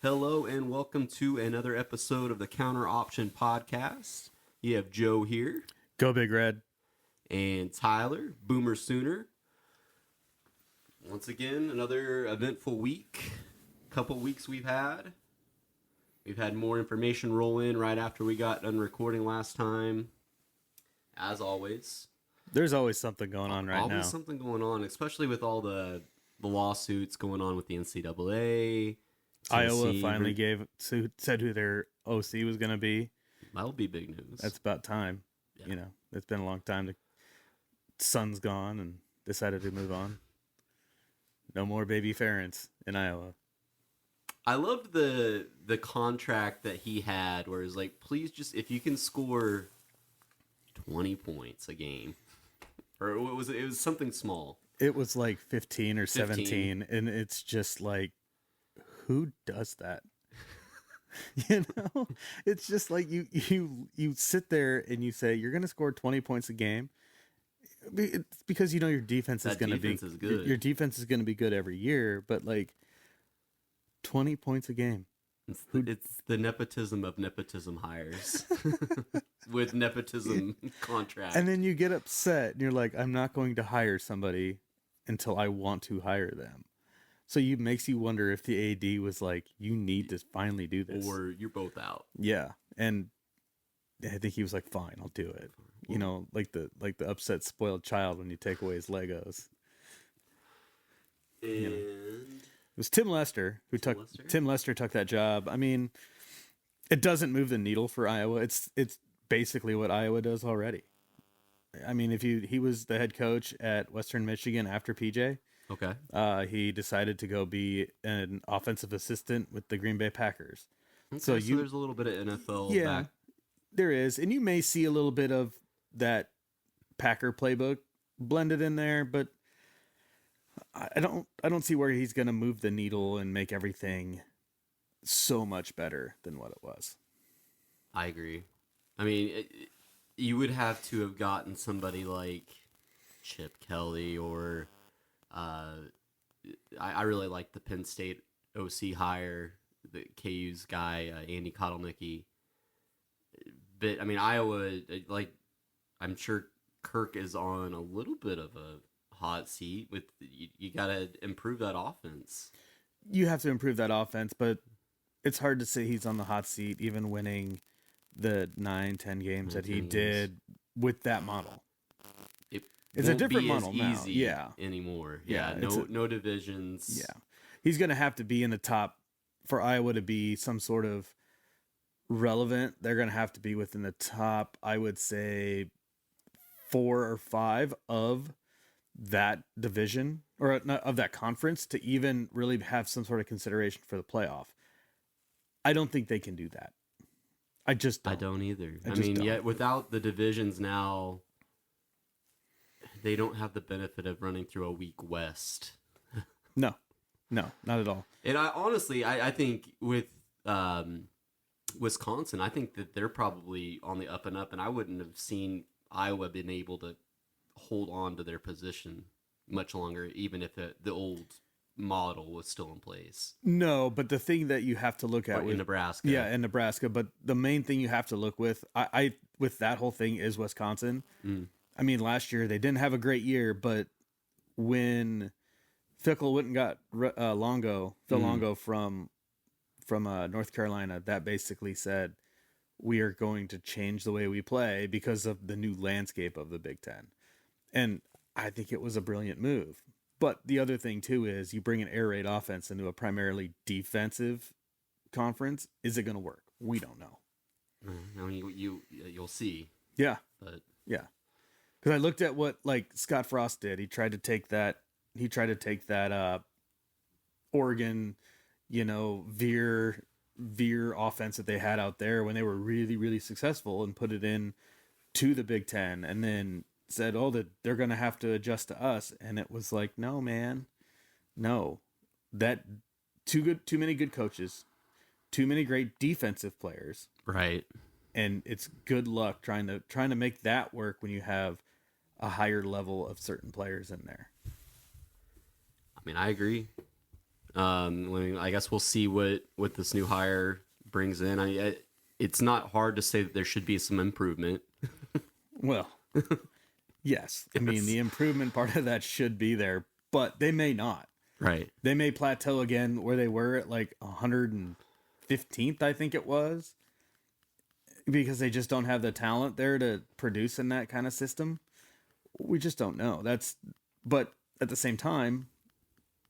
Hello and welcome to another episode of the Counter Option Podcast. You have Joe here. Go Big Red. And Tyler, Boomer Sooner. Once again, another eventful week. Couple weeks we've had. We've had more information roll in right after we got done recording last time. As always. There's always something going on right now. Always something going on, especially with all the lawsuits going on with the NCAA. Iowa finally said who their OC was going to be. That'll be big news. That's about time. Yeah. You know, it's been a long time. The sun's gone and decided to move on. No more baby Ferentz in Iowa. I loved the contract that he had where it's like, please just, if you can score 20 points a game. Or what was it? It was something small. It was like 15 or 17. And it's just like, who does that? You know, it's just like you sit there and you say you're going to score 20 points a game. It's because you know your defense is going to be good. Your defense is going to be good every year, but like 20 points a game. It's the nepotism of nepotism hires with nepotism contracts. And then you get upset and you're like, I'm not going to hire somebody until I want to hire them. So it makes you wonder if the AD was like, you need to finally do this. Or you're both out. Yeah. And I think he was like, fine, I'll do it. You know, like the upset spoiled child when you take away his Legos. And you know. It was Tim Lester who Tim Lester took that job. I mean, it doesn't move the needle for Iowa. It's basically what Iowa does already. I mean, he was the head coach at Western Michigan after PJ. Okay. He decided to go be an offensive assistant with the Green Bay Packers. Okay, so there's a little bit of NFL back. There is. And you may see a little bit of that Packer playbook blended in there, but I don't see where he's going to move the needle and make everything so much better than what it was. I agree. I mean, you would have to have gotten somebody like Chip Kelly or I really like the Penn State OC hire, the KU's guy, Andy Kotelnicki. But, I mean, Iowa, like, I'm sure Kirk is on a little bit of a hot seat. With you got to improve that offense. You have to improve that offense, but it's hard to say he's on the hot seat, even winning the 9-10 games that he did with that model. It's a different model now. Anymore. Yeah. No divisions. Yeah. He's going to have to be in the top for Iowa to be some sort of relevant. They're going to have to be within the top, I would say 4 or 5 of that division or of that conference to even really have some sort of consideration for the playoff. I don't think they can do that. I don't either. I mean, yet without the divisions now, they don't have the benefit of running through a weak West. No, not at all. And I think with Wisconsin, I think that they're probably on the up and up, and I wouldn't have seen Iowa been able to hold on to their position much longer, even if the old model was still in place. No, but the thing that you have to look at in Nebraska. Yeah, in Nebraska. But the main thing you have to look with that whole thing is Wisconsin. I mean, last year they didn't have a great year, but when Fickle went and got Phil Longo from North Carolina, that basically said we are going to change the way we play because of the new landscape of the Big Ten. And I think it was a brilliant move. But the other thing too is you bring an air raid offense into a primarily defensive conference. Is it going to work? We don't know. I mean, you'll see. Yeah, but yeah. Because I looked at what like Scott Frost did. He tried to take that. Oregon, veer offense that they had out there when they were really, really successful and put it in to the Big Ten, and then said, "Oh, that they're going to have to adjust to us." And it was like, no, man, no. That too many good coaches, too many great defensive players, right? And it's good luck trying to make that work when you have a higher level of certain players in there. I mean, I agree. I guess we'll see what this new hire brings in. It's not hard to say that there should be some improvement. Well, yes. I mean, the improvement part of that should be there, but they may not. Right. They may plateau again where they were at like 115th, I think it was, because they just don't have the talent there to produce in that kind of system. We just don't know. But at the same time,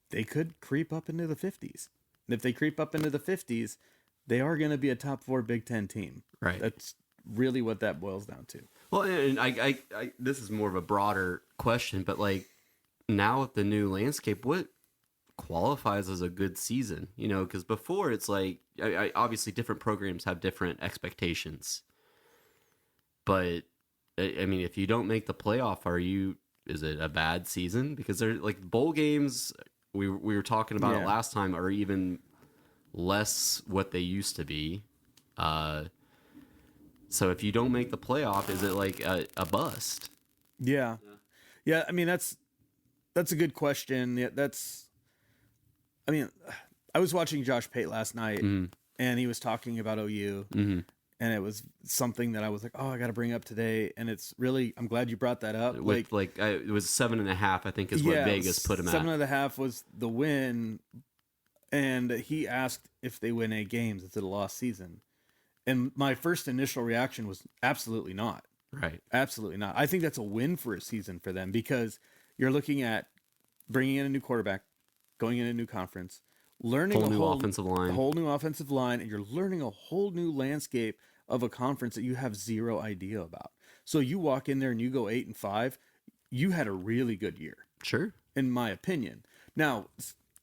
they could creep up into the 50s. And if they creep up into the 50s, they are going to be a top 4 Big Ten team. Right. That's really what that boils down to. Well, and I this is more of a broader question, but like now with the new landscape, what qualifies as a good season? You know, because before it's like, obviously different programs have different expectations, but I mean, if you don't make the playoff, is it a bad season? Because they're like bowl games. We were talking about it last time, are even less what they used to be. So if you don't make the playoff, is it like a bust? Yeah. I mean, that's a good question. Yeah, I mean, I was watching Josh Pate last night, and he was talking about OU, and it was something that I was like, oh, I got to bring up today. And it's really, I'm glad you brought that up. It was 7.5, I think, is what Vegas put him at. 7.5 was the win, and he asked if they win 8 games, is it a lost season? And my first initial reaction was absolutely not. Right. Absolutely not. I think that's a win for a season for them, because you're looking at bringing in a new quarterback, going in a new conference, learning a whole new offensive line, and you're learning a whole new landscape of a conference that you have zero idea about. So you walk in there and you go 8-5, you had a really good year. Sure. In my opinion. Now,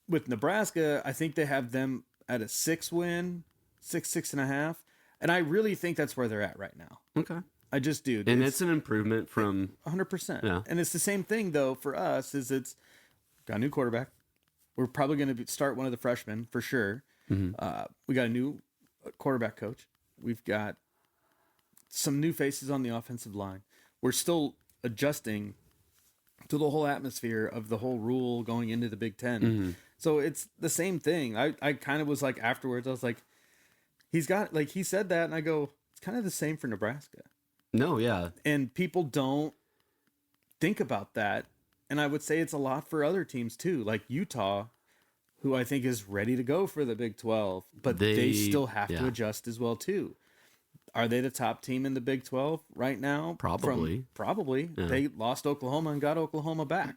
with Nebraska, I think they have them at a 6-win, 6.5. And I really think that's where they're at right now. Okay. I just do. And it's an improvement from 100%. Yeah. And it's the same thing, though, for us, is it's got a new quarterback. We're probably going to start one of the freshmen for sure. We got a new quarterback coach. We've got some new faces on the offensive line. We're still adjusting to the whole atmosphere of the whole rule going into the Big Ten. So it's the same thing. I kind of was like, afterwards, I was like, he said that, and I go, it's kind of the same for Nebraska. No, yeah. And people don't think about that. And I would say it's a lot for other teams too, like Utah, who I think is ready to go for the Big 12, but they still have to adjust as well too. Are they the top team in the Big 12 right now? Probably. Probably. Yeah. They lost Oklahoma and got Oklahoma back.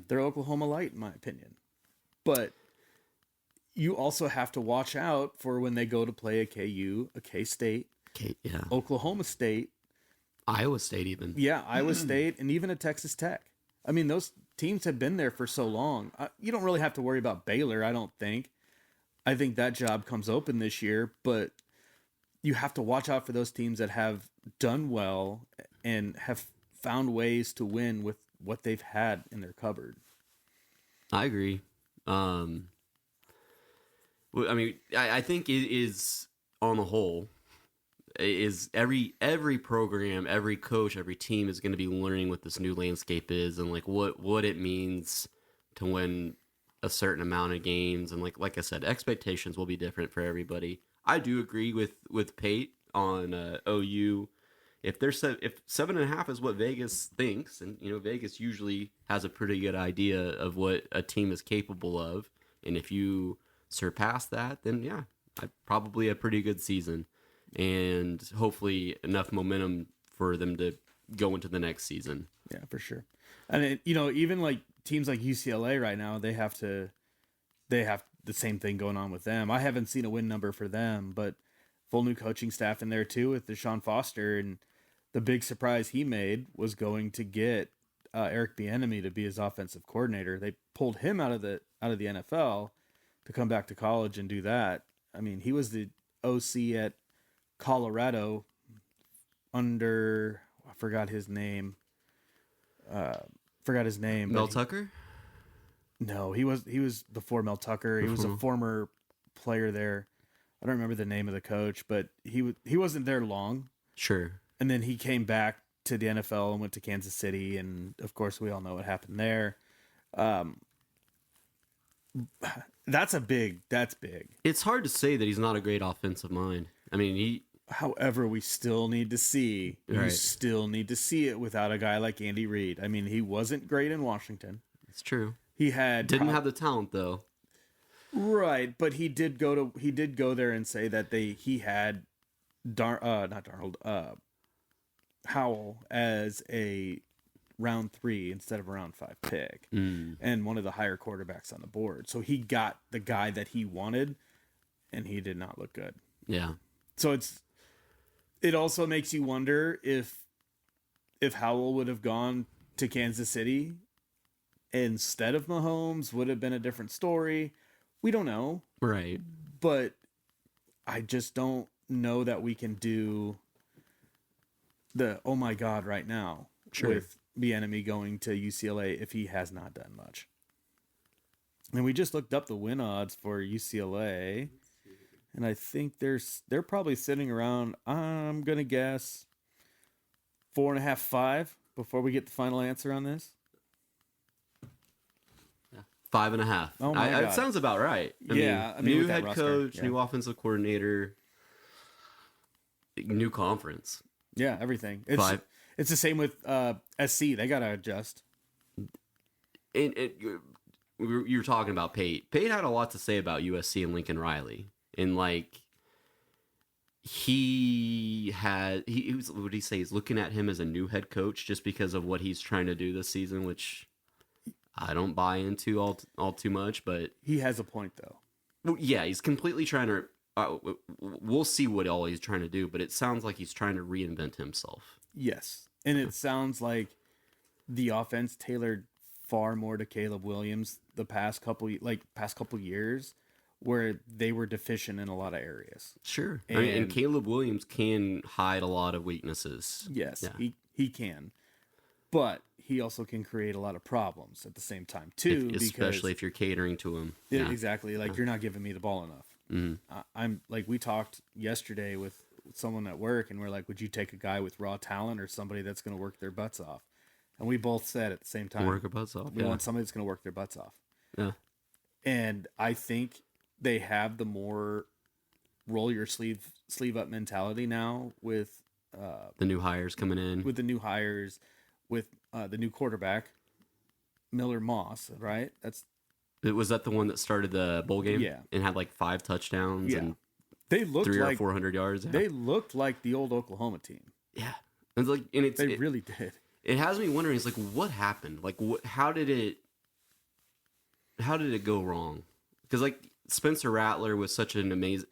They're Oklahoma light, in my opinion. But you also have to watch out for when they go to play a KU, a K-State, Oklahoma State. Iowa State even. Yeah, Iowa State, and even a Texas Tech. I mean, those teams have been there for so long. You don't really have to worry about Baylor, I don't think. I think that job comes open this year, but you have to watch out for those teams that have done well and have found ways to win with what they've had in their cupboard. I agree. I mean, I think it is, on the whole, is every program, every coach, every team is going to be learning what this new landscape is and like what it means to win a certain amount of games. And like I said, expectations will be different for everybody. I do agree with Pate on OU. If 7.5 is what Vegas thinks, and Vegas usually has a pretty good idea of what a team is capable of, and if you surpass that, then yeah, probably a pretty good season, and hopefully enough momentum for them to go into the next season. Yeah, for sure. And even like teams like UCLA right now, they have the same thing going on with them. I haven't seen a win number for them, but full new coaching staff in there too with Deshaun Foster, and the big surprise he made was going to get Eric Bieniemy to be his offensive coordinator. They pulled him out of the NFL to come back to college and do that. I mean, he was the OC at Colorado under, I forgot his name. Mel Tucker? No, he was before Mel Tucker. He was a former player there. I don't remember the name of the coach, but he wasn't there long. Sure. And then he came back to the NFL and went to Kansas City, and of course we all know what happened there. That's big. It's hard to say that he's not a great offensive mind. I mean, However, we still need to see. You Right. still need to see it without a guy like Andy Reid. I mean, he wasn't great in Washington. it's true. He had Didn't have the talent though. right, but he did go there and say that he had not Darnold, Howell as a round 3 instead of a round 5 pick, and one of the higher quarterbacks on the board. So he got the guy that he wanted, and he did not look good. Yeah. So it also makes you wonder if Howell would have gone to Kansas City instead of Mahomes, would have been a different story. We don't know. Right. But I just don't know that we can do the oh my God right now with the enemy going to UCLA if he has not done much. And we just looked up the win odds for UCLA, and I think they're probably sitting around, I'm gonna guess 4.5, 5 before we get the final answer on this. 5.5. Oh my God. It sounds about right. I mean, new head coach, new offensive coordinator, new conference. Yeah, everything. It's the same with SC. They gotta adjust. And you were talking about Pate. Pate had a lot to say about USC and Lincoln Riley, and like he was, what did he say? He's looking at him as a new head coach just because of what he's trying to do this season, which I don't buy into all too much, but he has a point though. Well, yeah, he's completely trying to. We'll see what all he's trying to do, but it sounds like he's trying to reinvent himself. Yes, and it sounds like the offense tailored far more to Caleb Williams the past couple years, where they were deficient in a lot of areas. Sure, and Caleb Williams can hide a lot of weaknesses. Yes, yeah. he can, but he also can create a lot of problems at the same time too. Especially if you're catering to him. Yeah, exactly. Like you're not giving me the ball enough. Mm-hmm. I'm like, we talked yesterday with someone at work, and we're like, would you take a guy with raw talent or somebody that's going to work their butts off? And we both said at the same time, work their butts off. We want somebody that's going to work their butts off. Yeah. And I think they have the more roll your sleeve up mentality now with the new hires coming in. With the new hires, with the new quarterback, Miller Moss, right? Was that the one that started the bowl game? Yeah. And had like 5 touchdowns and they looked 300 or 400 yards. Yeah. They looked like the old Oklahoma team. Yeah. They really did. It has me wondering, it's like, what happened? Like, how did it go wrong? Because like Spencer Rattler was such an amazing.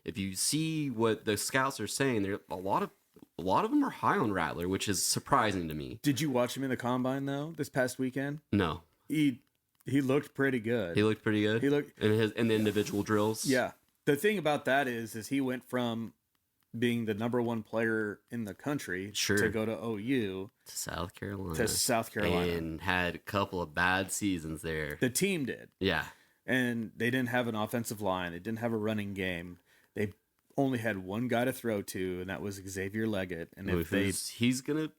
If you see what the scouts are saying, there a lot of them are high on Rattler, which is surprising to me. Did you watch him in the combine though this past weekend? No. He looked pretty good. He looked pretty good. He looked in the individual drills. Yeah. The thing about that is he went from being the number 1 player in the country to go to OU to South Carolina and had a couple of bad seasons there. The team did. Yeah. And they didn't have an offensive line. They didn't have a running game. They only had one guy to throw to, and that was Xavier Leggett. And he's gonna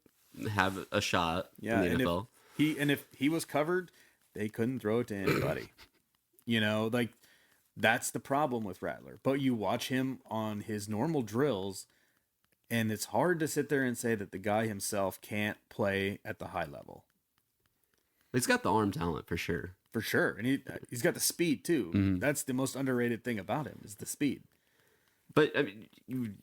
have a shot in the NFL. If he was covered, they couldn't throw it to anybody. Like that's the problem with Rattler. But you watch him on his normal drills, and it's hard to sit there and say that the guy himself can't play at the high level. He's got the arm talent for sure. For sure. And he's got the speed too. Mm-hmm. That's the most underrated thing about him is the speed. But I mean,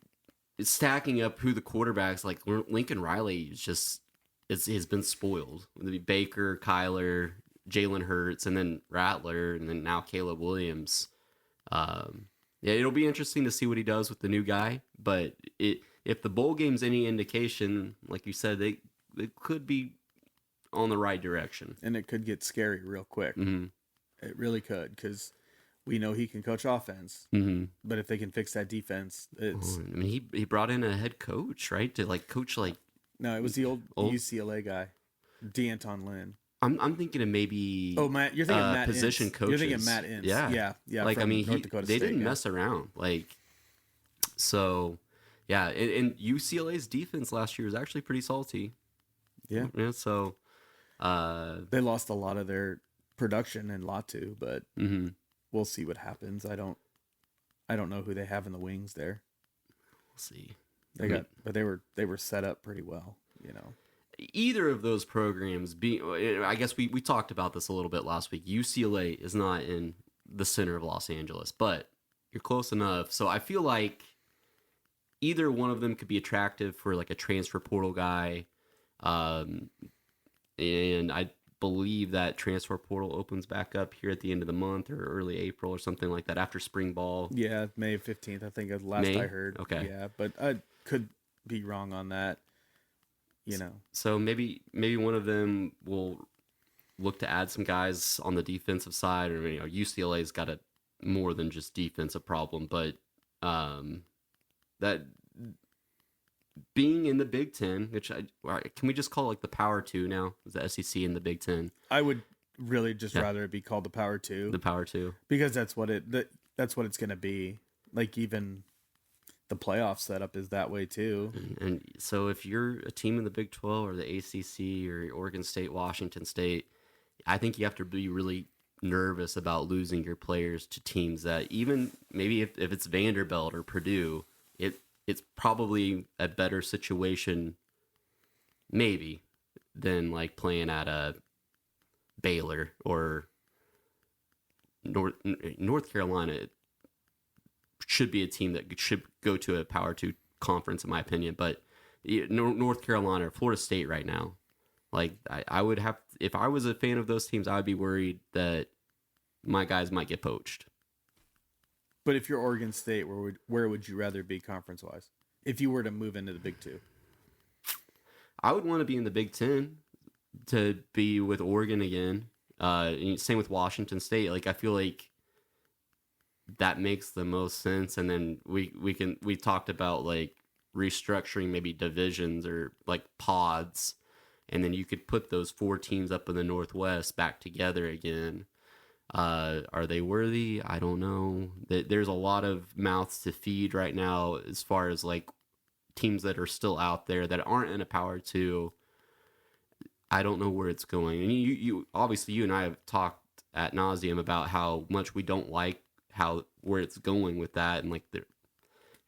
stacking up who the quarterbacks, like Lincoln Riley has been spoiled. Baker, Kyler, Jalen Hurts, and then Rattler, and then now Caleb Williams. It'll be interesting to see what he does with the new guy. But if the bowl game's any indication, like you said, they could be on the right direction. And it could get scary real quick. Mm-hmm. It really could, because we know he can coach offense. Mm-hmm. But if they can fix that defense, it's... I mean, he brought in a head coach, right? To like coach like... No, it was the old UCLA guy, DeAnton Lynn. I'm thinking of maybe... Oh, Matt, you're thinking Matt position Ince. coaches. You're thinking Matt Ince. Yeah. Like, I mean, they didn't mess around. Like, so, yeah. And UCLA's defense last year was actually pretty salty. Yeah. So... they lost a lot of their production in Latu, but we'll see what happens. I don't know who they have in the wings there. We'll see. But they were set up pretty well, you know. Either of those programs, I guess we talked about this a little bit last week. UCLA is not in the center of Los Angeles, but you're close enough. So I feel like either one of them could be attractive for like a transfer portal guy. And I believe that transfer portal opens back up here at the end of the month or early April or something like that after spring ball. Yeah, May 15th, I think, is the last I heard. Okay. Yeah, but I could be wrong on that. You know. So maybe one of them will look to add some guys on the defensive side, or UCLA's got a more than just defensive problem, but that being in the Big Ten, which can we just call it like the Power 2 now? Is the SEC in the Big Ten? I would really just rather it be called the Power 2. The Power 2. Because that's what it's going to be. Like even the playoff setup is that way too. And so if you're a team in the Big 12 or the ACC or Oregon State, Washington State, I think you have to be really nervous about losing your players to teams that even maybe if it's Vanderbilt or Purdue, it's probably a better situation maybe than like playing at a Baylor or North Carolina. Should be a team that should go to a Power 2 conference, in my opinion. But North Carolina or Florida State right now, like I would have, if I was a fan of those teams, I would be worried that my guys might get poached. But if you're Oregon State, where would you rather be conference-wise? If you were to move into the Big 2? I would want to be in the Big 10 to be with Oregon again. Same with Washington State. Like I feel like that makes the most sense. And then we talked about like restructuring maybe divisions or like pods, and then you could put those 4 teams up in the Northwest back together again. Are they worthy? I don't know. There's a lot of mouths to feed right now as far as like teams that are still out there that aren't in a Power 2. I don't know where it's going. And you obviously, you and I have talked ad nauseum about how much we don't like where it's going with that, and like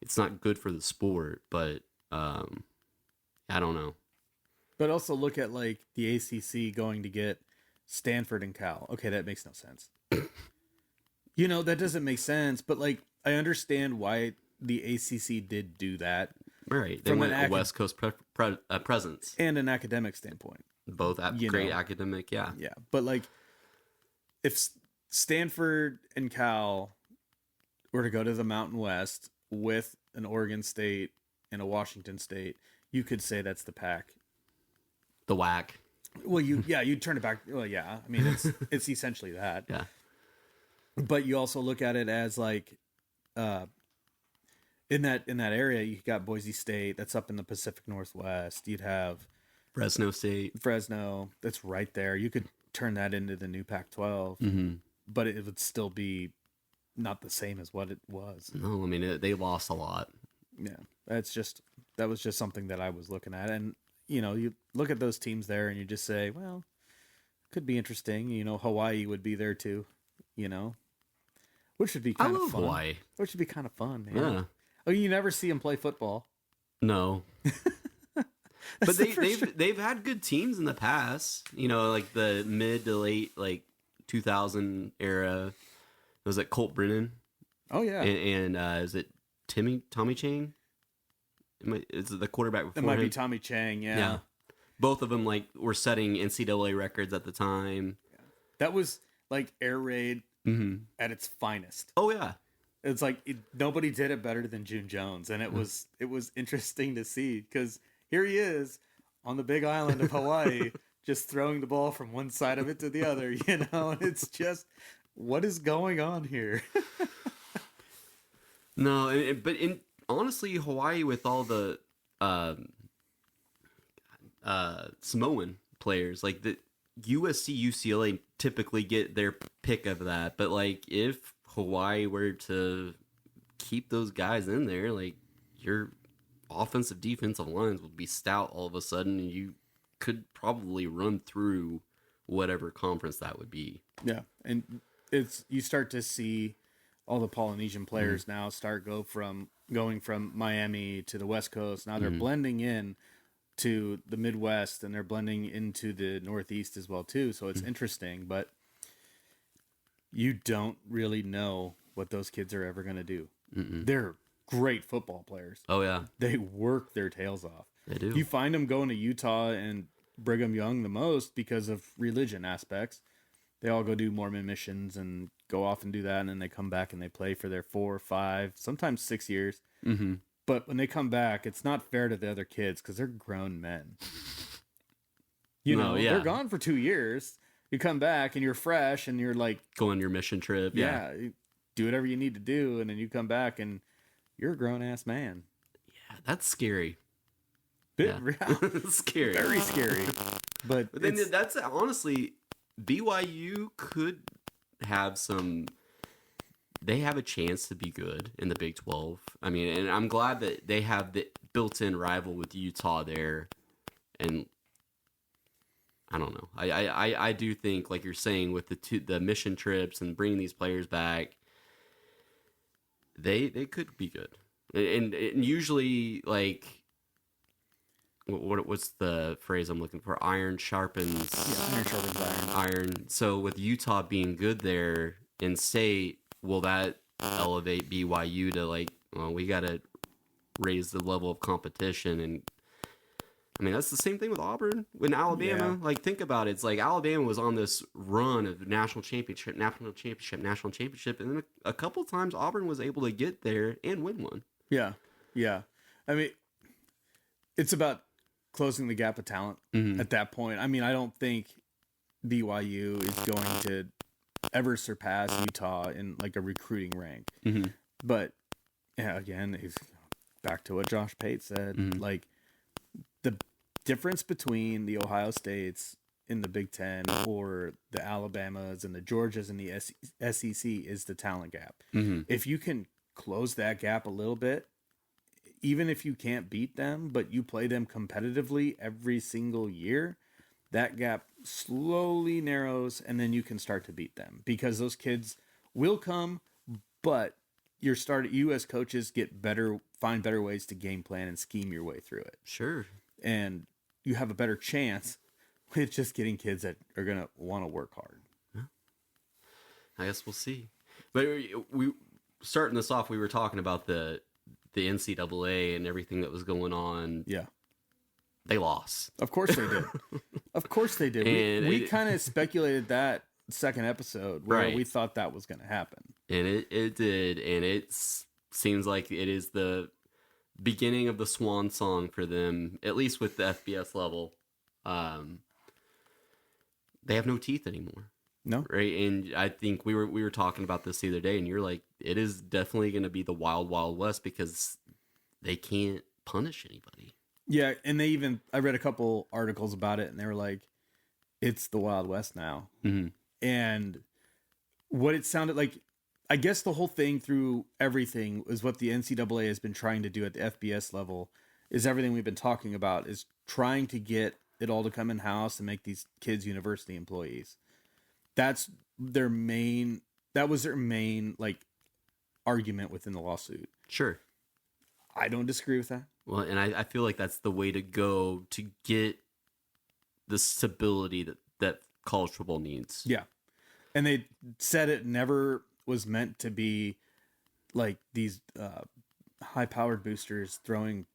it's not good for the sport. But I don't know. But also look at like the ACC going to get Stanford and Cal. Okay, that makes no sense. That doesn't make sense. But like, I understand why the ACC did do that. Right, they went a West Coast presence and an academic standpoint. Both great academic, yeah. Yeah, but like, if Stanford and Cal were to go to the Mountain West with an Oregon State and a Washington State, you could say that's the pack. The WAC. Well, you'd turn it back. Well, yeah, I mean, it's essentially that. Yeah. But you also look at it as like, in that area, you got Boise State, that's up in the Pacific Northwest. You'd have Fresno State. That's right there. You could turn that into the new Pac-12, but it would still be not the same as what it was. No, I mean, they lost a lot. Yeah, that was just something that I was looking at. And, you look at those teams there and you just say, well, could be interesting. Hawaii would be there too, which would be kind of fun. Hawaii. Which would be kind of fun, man. Yeah. Oh, you never see them play football. No. But they've had good teams in the past. Like the mid to late like 2000 era. Was it Colt Brennan? Oh yeah. And is it Tommy Chang? Is it the quarterback before It might him? be Tommy Chang. Yeah. Both of them like were setting NCAA records at the time. Yeah. That was like air raid at its finest. Oh yeah. It's like nobody did it better than June Jones, and it was interesting to see because here he is on the big island of Hawaii, just throwing the ball from one side of it to the other, and it's just, what is going on here? No, but honestly, Hawaii with all the Samoan players, like the USC, UCLA typically get their pick of that, but like if Hawaii were to keep those guys in there, like your offensive defensive lines would be stout all of a sudden, and you could probably run through whatever conference that would be. Yeah, and you start to see all the Polynesian players now start going from Miami to the West Coast. Now they're blending in to the Midwest, and they're blending into the Northeast as well too. So it's interesting, but you don't really know what those kids are ever going to do. They're great football players. Oh yeah, They work their tails off. they do. You find them going to Utah and Brigham Young the most because of religion aspects. They all go do Mormon missions and go off and do that, and then they come back and they play for their 4, 5, sometimes 6 years. But when they come back, it's not fair to the other kids because they're grown men. They're gone for 2 years. You come back and you're fresh and you're like... Go on your mission trip. Yeah, do whatever you need to do, and then you come back and you're a grown-ass man. Yeah, that's scary. Scary. Very scary. But then that's honestly, BYU could have some... They have a chance to be good in the Big 12. I mean, and I'm glad that they have the built-in rival with Utah there. And I don't know. I do think, like you're saying, with the mission trips and bringing these players back, they could be good. And usually, like, what's the phrase I'm looking for? Iron sharpens. Yeah, iron sharpens iron. Iron. So with Utah being good there in state, will that elevate BYU to like, well, we got to raise the level of competition? And I mean, that's the same thing with Auburn. With Alabama, like, think about it. It's like Alabama was on this run of national championship, and then a couple times Auburn was able to get there and win one. Yeah. I mean, it's about closing the gap of talent at that point. I mean, I don't think BYU is going to ever surpass Utah in like a recruiting rank. But yeah, again, he's back to what Josh Pate said. Like, the difference between the Ohio States in the Big Ten or the Alabamas and the Georgias and the SEC is the talent gap. If you can close that gap a little bit, even if you can't beat them, but you play them competitively every single year, that gap slowly narrows, and then you can start to beat them because those kids will come, but you as coaches find better ways to game plan and scheme your way through it. Sure. And you have a better chance with just getting kids that are going to want to work hard. I guess we'll see. But we starting this off, we were talking about the NCAA and everything that was going on. Yeah. They lost. Of course they did. Of course they did. We kind of speculated that second episode where we thought that was going to happen. And it did. And it seems like it is the beginning of the swan song for them, at least with the FBS level. They have no teeth anymore. No. Right. And I think we were talking about this the other day, and you're like, it is definitely going to be the wild, wild west because they can't punish anybody. Yeah. And I read a couple articles about it, and they were like, it's the Wild West now. And what it sounded like, I guess the whole thing through everything is what the NCAA has been trying to do at the FBS level is everything we've been talking about is trying to get it all to come in house and make these kids university employees. That was their main like argument within the lawsuit. Sure. I don't disagree with that. Well, and I feel like that's the way to go to get the stability that college football needs. Yeah. And they said it never was meant to be like these high-powered boosters throwing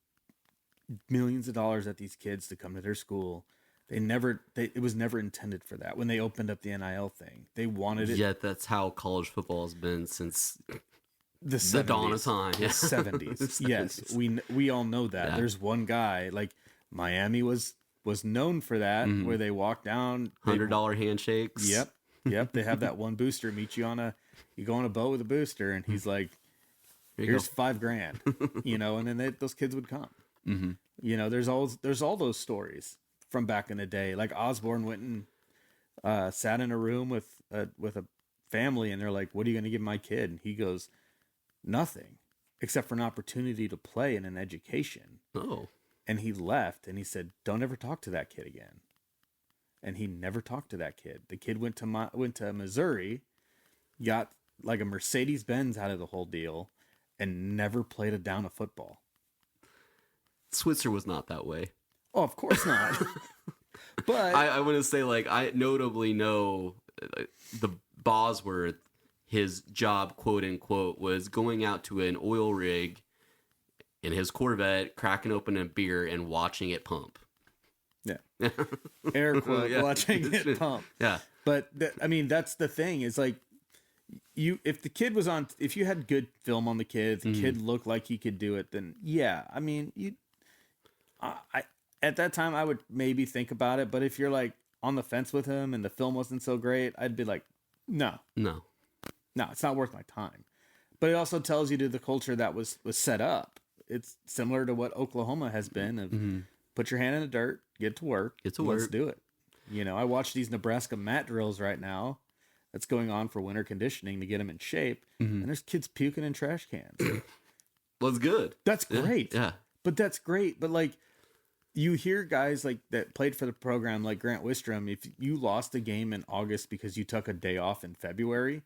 millions of dollars at these kids to come to their school. It was never intended for that. When they opened up the NIL thing, they wanted it. Yet that's how college football has been since the dawn of time. The 70s. Yes, we all know that. Yeah. There's one guy, like Miami was known for that, where they walk down $100 handshakes. Yep. They have that one booster meet you you go on a boat with a booster, and he's like, "Here's $5,000," and then those kids would come. There's all those stories from back in the day. Like Osborne went and sat in a room with a family, and they're like, "What are you going to give my kid?" And he goes, "Nothing, except for an opportunity to play and an education." Oh. And he left, and he said, "Don't ever talk to that kid again." and he never talked to that kid. The kid went to Missouri, got like a Mercedes-Benz out of the whole deal, and never played a down of football. Switzer was not that way. Oh, of course not. But I want to say, like, I notably know the Bosworth, his job, quote unquote, was going out to an oil rig in his Corvette, cracking open a beer and watching it pump. Yeah. Air quote, Yeah. watching it pump. Yeah. But I mean, that's the thing. Is like if the kid was on, if you had good film on the kid, if the kid looked like he could do it, then yeah, I mean, I at that time I would maybe think about it. But if you're like on the fence with him and the film wasn't so great, I'd be like, no, it's not worth my time. But it also tells you to the culture that was set up. It's similar to what Oklahoma has been of put your hand in the dirt, get to work, let's do it. You know, I watch these Nebraska mat drills right now that's going on for winter conditioning to get them in shape, and there's kids puking in trash cans. Well, it's good. That's great. Yeah. But that's great. But like, you hear guys like that played for the program, like Grant Wistrom, if you lost a game in August because you took a day off in February,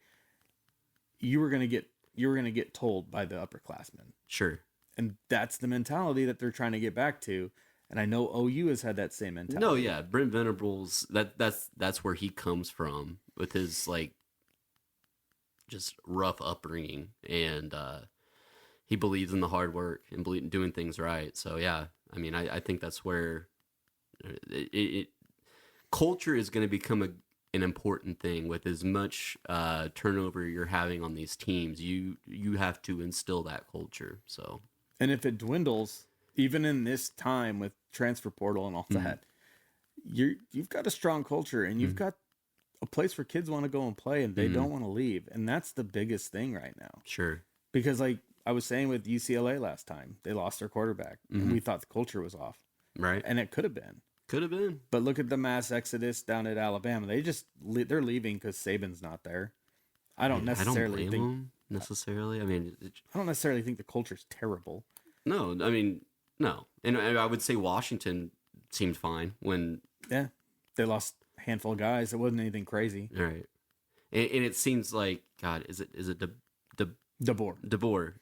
you were going to get told by the upperclassmen. Sure. And that's the mentality that they're trying to get back to. And I know OU has had that same mentality. No, yeah, Brent Venables, that's where he comes from with his like just rough upbringing, and he believes in the hard work and doing things right. So yeah, I mean, I think that's where culture is going to become an important thing with as much turnover you're having on these teams. You have to instill that culture. So. And if it dwindles, even in this time with transfer portal and all that, you've got a strong culture and you've got a place where kids want to go and play and they don't want to leave. And that's the biggest thing right now. Sure. Because like I was saying with UCLA last time, they lost their quarterback and we thought the culture was off. Right. And it could have been. Could have been. But look at the mass exodus down at Alabama. They're leaving because Saban's not there. I don't necessarily think them necessarily. I mean, I don't necessarily think the culture's terrible. No, I mean, no. And I would say Washington seemed fine when... Yeah, they lost a handful of guys. It wasn't anything crazy. All right. And it seems like, God, is it DeBoer. DeBoer.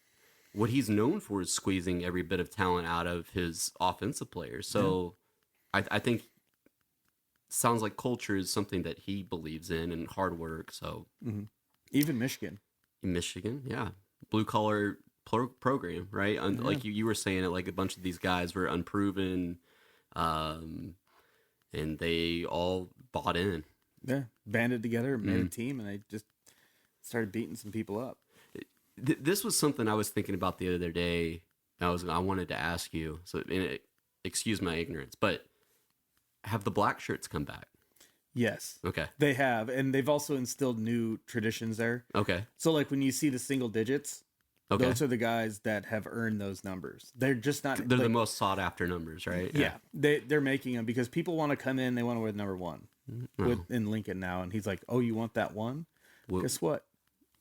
What he's known for is squeezing every bit of talent out of his offensive players. So I think sounds like culture is something that he believes in and hard work. So Even Michigan. Michigan, yeah. Blue collar program, right? Like you were saying it, like a bunch of these guys were unproven, and they all bought in. Yeah, banded together, made a team, and they just started beating some people up. This was something I was thinking about the other day. I wanted to ask you. So, excuse my ignorance, but have the black shirts come back? Yes. Okay. They have, and they've also instilled new traditions there. Okay. So, like when you see the single digits, those are the guys that have earned those numbers. They're just not. They're the most sought after numbers, right? Yeah. They're making them because people want to come in. They want to wear the number one in Lincoln now, and he's like, "Oh, you want that one? Well, guess what?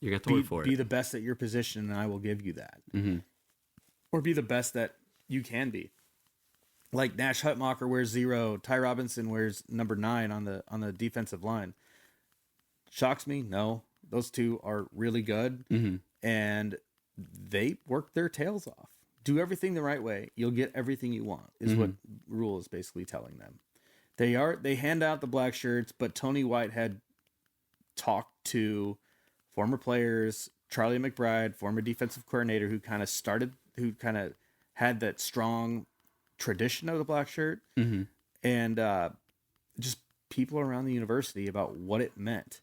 You're gonna have to work for it. Be the best at your position, and I will give you that. Or be the best that you can be." Like Nash Hutmacher wears 0, Ty Robinson wears number 9 on the defensive line. Shocks me? No, those two are really good, and they work their tails off. Do everything the right way, you'll get everything you want. Is what Rule is basically telling them. They hand out the black shirts, but Tony Whitehead talked to former players, Charlie McBride, former defensive coordinator, who kind of had that strong tradition of the black shirt, and just people around the university about what it meant.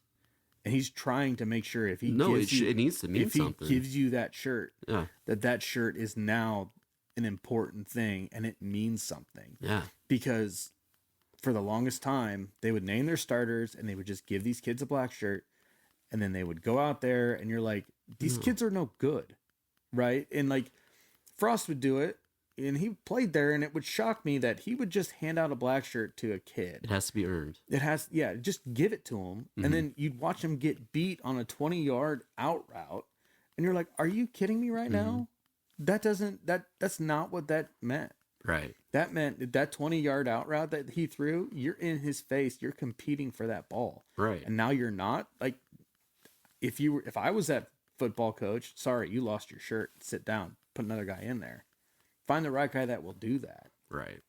And he's trying to make sure if he it needs to mean something. He gives you that shirt, that shirt is now an important thing and it means something. Yeah. Because for the longest time, they would name their starters and they would just give these kids a black shirt, and then they would go out there and you're like, these kids are no good, right? And like Frost would do it, and he played there, and it would shock me that he would just hand out a black shirt to a kid. It has to be earned. Just give it to him. And then you'd watch him get beat on a 20-yard out route. And you're like, are you kidding me right now? That's not what that meant. Right. That meant that 20-yard out route that he threw, you're in his face, you're competing for that ball. Right. And now you're not. Like, if I was that football coach, sorry, you lost your shirt. Sit down. Put another guy in there. Find the right guy that will do that. Right.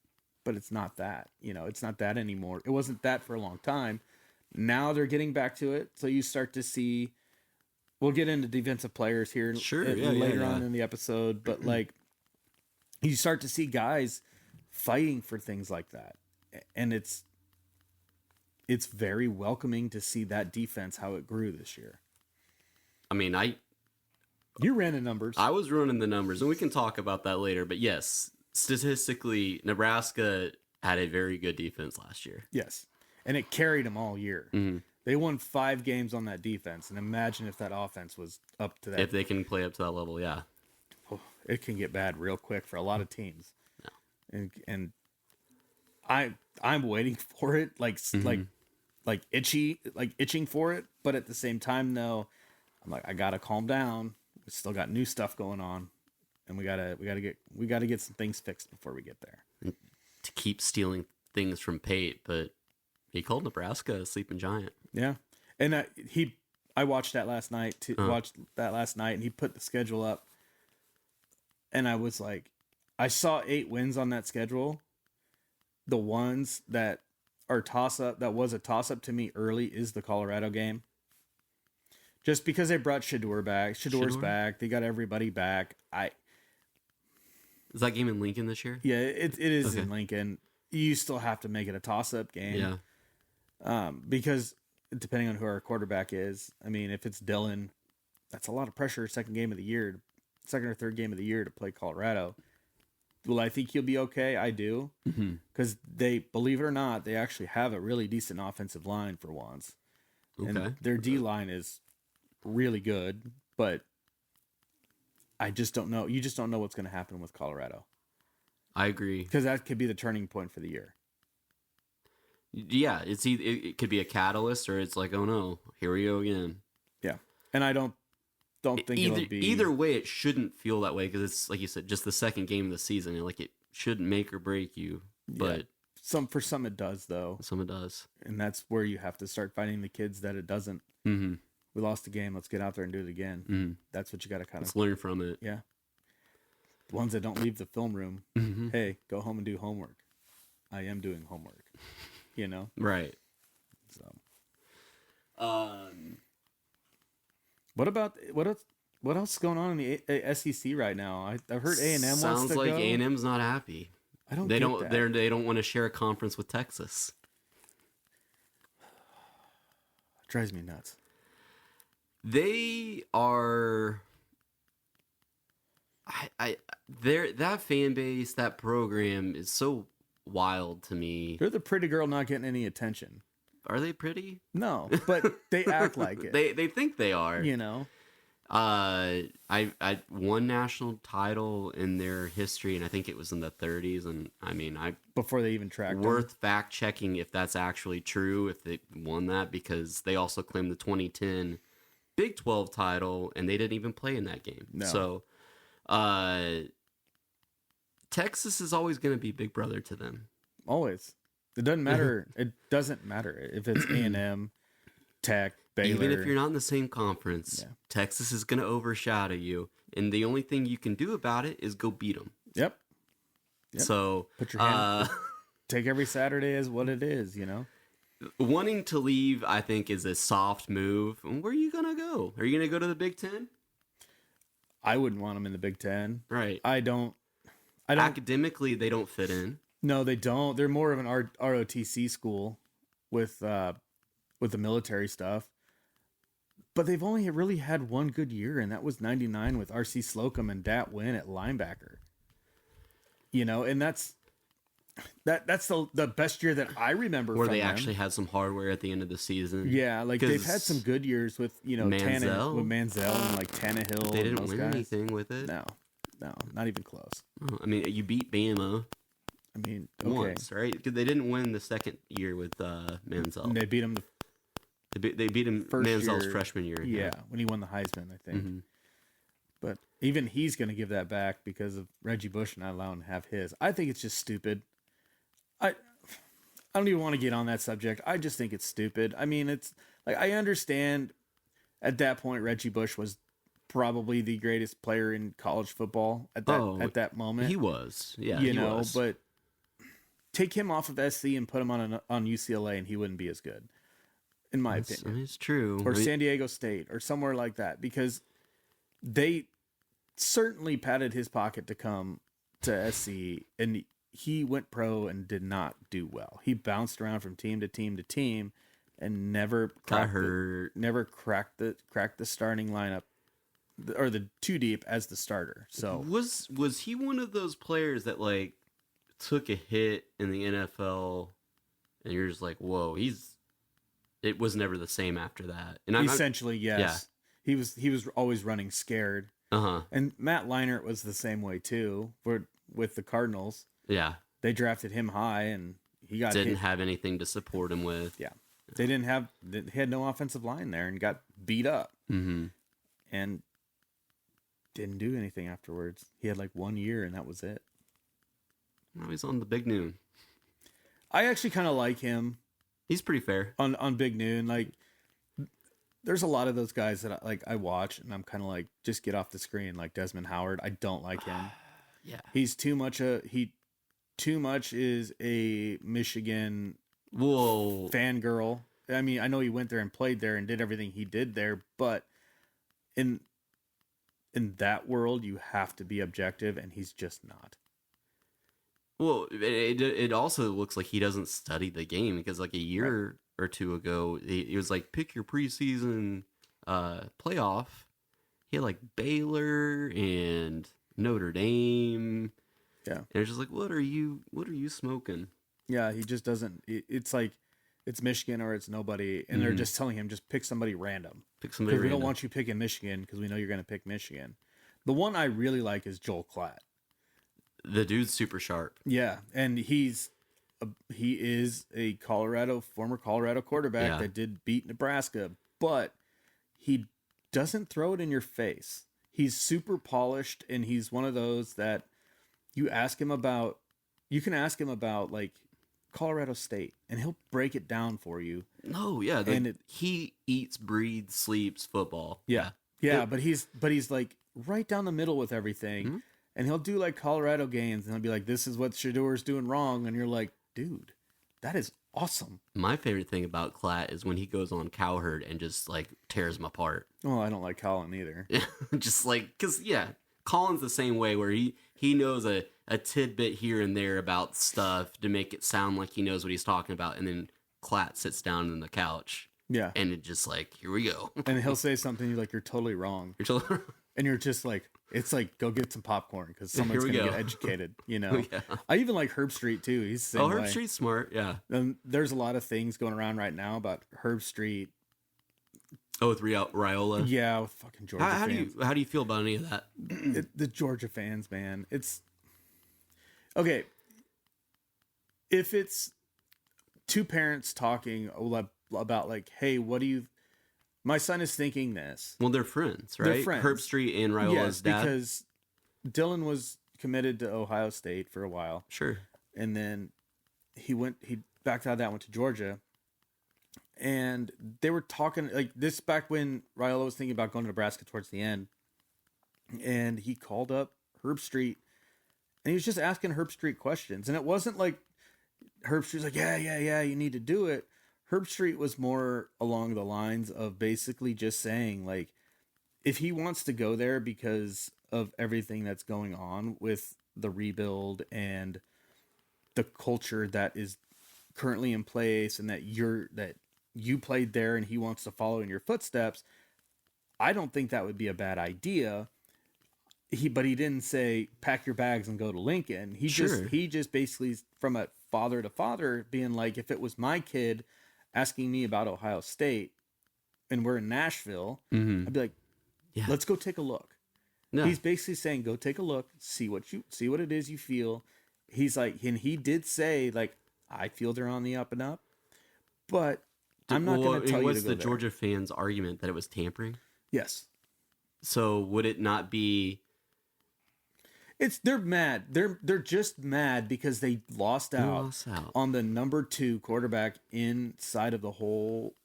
But it's not that. It's not that anymore. It wasn't that for a long time. Now they're getting back to it. So you start to see, we'll get into defensive players here later on in the episode, but like you start to see guys fighting for things like that. And it's very welcoming to see that defense, how it grew this year. I mean, you ran the numbers. I was running the numbers, and we can talk about that later. But yes, statistically, Nebraska had a very good defense last year. Yes. And it carried them all year. Mm-hmm. They won 5 games on that defense. And imagine if that offense was up to that. If they can play up to that level, yeah. Oh, it can get bad real quick for a lot of teams. No. And I'm waiting for it, like itching for it. But at the same time, though, I'm like, I gotta calm down. We still got new stuff going on, and we gotta get some things fixed before we get there. And to keep stealing things from Pate, but he called Nebraska a sleeping giant. Yeah, and I watched that last night. And he put the schedule up, and I was like, I saw 8 wins on that schedule. The ones that are that was a toss up to me early is the Colorado game. Just because they brought Shedeur back. Shedor's back. They got everybody back. Is that game in Lincoln this year? Yeah, it is in Lincoln. You still have to make it a toss-up game. Yeah. Because depending on who our quarterback is, I mean, if it's Dylan, that's a lot of pressure. Second or third game of the year to play Colorado. Will I think he'll be okay? I do. Because they, believe it or not, they actually have a really decent offensive line for once. Okay. And their D-line is really good, but I just don't know. You just don't know what's going to happen with Colorado. I agree. Because that could be the turning point for the year. Yeah, it could be a catalyst, or it's like, oh no, here we go again. Yeah, and I don't think it'll be either way. It shouldn't feel that way because it's like you said, just the second game of the season. And like it shouldn't make or break you, but for some it does though. Some it does, and that's where you have to start finding the kids that it doesn't. Mm-hmm. We lost the game. Let's get out there and do it again. Mm-hmm. That's what you got to kind of learn from it. Yeah. The ones that don't leave the film room, hey, go home and do homework. I am doing homework. Right. So, what else is going on in the SEC right now? I've heard A&M wants to go. Sounds like A&M's not happy. They don't want to share a conference with Texas. Drives me nuts. They are. That fan base, that program is so wild to me. They're the pretty girl not getting any attention. Are they pretty? No, but they act like it. They think they are. I won national title in their history, and I think it was in the 30s. And I mean, before they even tracked worth fact checking if that's actually true, if they won that, because they also claimed the 2010 Big 12 title, and they didn't even play in that game. No. So, Texas is always going to be big brother to them. Always. It doesn't matter. It doesn't matter if it's A&M, Tech, Baylor. Even if you're not in the same conference, Texas is going to overshadow you, and the only thing you can do about it is go beat them. Yep. So put your hand. Take every Saturday as what it is. Wanting to leave, I think, is a soft move. Where are you going to go? Are you going to go to the Big Ten? I wouldn't want them in the Big Ten. Right. I don't. Academically, they don't fit in. No, they don't. They're more of an ROTC school with the military stuff. But they've only really had one good year, and that was 99 with R.C. Slocum and Dat Wynn at linebacker. And that's the best year that I remember. Where from they them. actually had some hardware at the end of the season. Yeah, like they've had some good years with Manziel. with Manziel and like Tannehill. They didn't win anything with it. No, not even close. I mean, you beat Bama. I mean, okay. Once, right? Because they didn't win the second year with Manziel. And they beat him. They beat him Manziel's freshman year. Yeah, when he won the Heisman, I think. But even he's going to give that back because of Reggie Bush not allowing him to have his. I think it's just stupid. I don't even want to get on that subject. I just think it's stupid. I mean, it's like, I understand at that point Reggie Bush was probably the greatest player in college football at that moment. He was. Yeah, you know, was. But take him off of SC and put him on UCLA and he wouldn't be as good, in my opinion. I mean, it's true. Or San Diego State or somewhere like that, because they certainly padded his pocket to come to SC, and he went pro and did not do well. He bounced around from team to team to team and never cracked the starting lineup or the two deep as the starter. So was he one of those players that like took a hit in the NFL and you're just like, whoa, it was never the same after that? And essentially, yes. Yeah. He was always running scared. Uh-huh. And Matt Leinart was the same way too, with the Cardinals. Yeah. They drafted him high and he didn't have anything to support him with. Yeah. They had no offensive line there and got beat up. Mm-hmm. And didn't do anything afterwards. He had like 1 year and that was it. Now he's on the Big Noon. I actually kind of like him. He's pretty fair on Big Noon. Like, there's a lot of those guys that I watch and I'm kind of like, just get off the screen. Like Desmond Howard, I don't like him. Yeah, he's too much is a Michigan fangirl. I mean, I know he went there and played there and did everything he did there, but in that world, you have to be objective, and he's just not. Well, it also looks like he doesn't study the game, because like a year or two ago, he was like, pick your preseason playoff. He had like Baylor and Notre Dame. Yeah. And it's just like, what are you smoking? Yeah, he just doesn't. It's like, it's Michigan or it's nobody, and they're just telling him, just pick somebody random. Because we don't want you picking Michigan, because we know you're going to pick Michigan. The one I really like is Joel Klatt. The dude's super sharp. Yeah, and he is a former Colorado quarterback that did beat Nebraska, but he doesn't throw it in your face. He's super polished, and he's one of those that you can ask him about like Colorado State, and he'll break it down for you. No, yeah, he eats, breathes, sleeps football. Yeah, but he's like right down the middle with everything. Mm-hmm. And he'll do like Colorado games, and he'll be like, this is what Shador's doing wrong. And you're like, dude, that is awesome. My favorite thing about Klatt is when he goes on Cowherd and just like tears him apart. Oh, I don't like Colin either. Just like, because, Colin's the same way, where he knows a tidbit here and there about stuff to make it sound like he knows what he's talking about. And then Klatt sits down on the couch. Yeah. And it just like, here we go. And he'll say something, you're like, you're totally wrong. And you're just like, it's like, go get some popcorn, because someone's going to get educated, you know? Yeah. I even like Herb Street too. He's the same way. Herb Street's smart, yeah. And there's a lot of things going around right now about Herb Street. Oh, with Raiola? Yeah, with fucking Georgia fans. How do you feel about any of that? The Georgia fans, man. It's... Okay. If it's two parents talking about like, hey, what do you... My son is thinking this. Well, they're friends, right? They're friends. Herb Street and Raiola's dad. Because Dylan was committed to Ohio State for a while. Sure. And then he backed out of that, went to Georgia. And they were talking like this back when Raiola was thinking about going to Nebraska towards the end. And he called up Herb Street, and he was just asking Herb Street questions. And it wasn't like Herb Street's like, yeah, you need to do it. Herb Street was more along the lines of basically just saying, like, if he wants to go there because of everything that's going on with the rebuild and the culture that is currently in place, and that you played there and he wants to follow in your footsteps, I don't think that would be a bad idea. But he didn't say pack your bags and go to Lincoln. He just basically, from a father to father, being like, if it was my kid asking me about Ohio State and we're in Nashville, I'd be like, let's go take a look. No. He's basically saying, go take a look, see what it is you feel. He's like, and he did say, like, I feel they're on the up and up, but I'm not going to tell you to go there. What's the Georgia fans' argument that it was tampering? Yes. So would it not be? They're mad. They're just mad because they lost out on the number 2 quarterback inside of the whole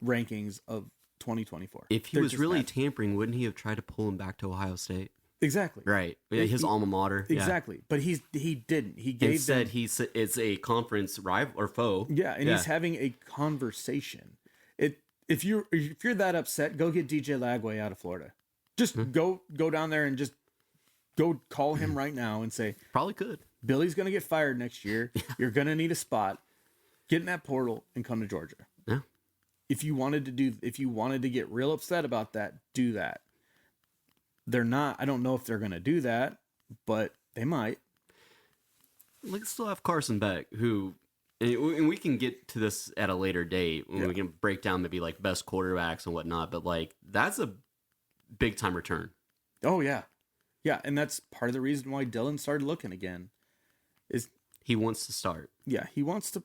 rankings of 2024. If he was really tampering, wouldn't he have tried to pull him back to Ohio State? Exactly. Right. His alma mater. Exactly. Yeah. But he didn't. He gave Instead, it's a conference rival or foe. Yeah, and he's having a conversation. If you're that upset, go get DJ Lagway out of Florida. Just go down there and just go call him right now and say, probably could. Billy's going to get fired next year. You're going to need a spot. Get in that portal and come to Georgia. Yeah. If you wanted to get real upset about that, do that. They're not. I don't know if they're going to do that, but they might. Like, still have Carson Beck, who, and we can get to this at a later date when we can break down maybe like best quarterbacks and whatnot. But like, that's a big time return. Oh yeah, yeah, and that's part of the reason why Dylan started looking again. Is he wants to start? Yeah, he wants to.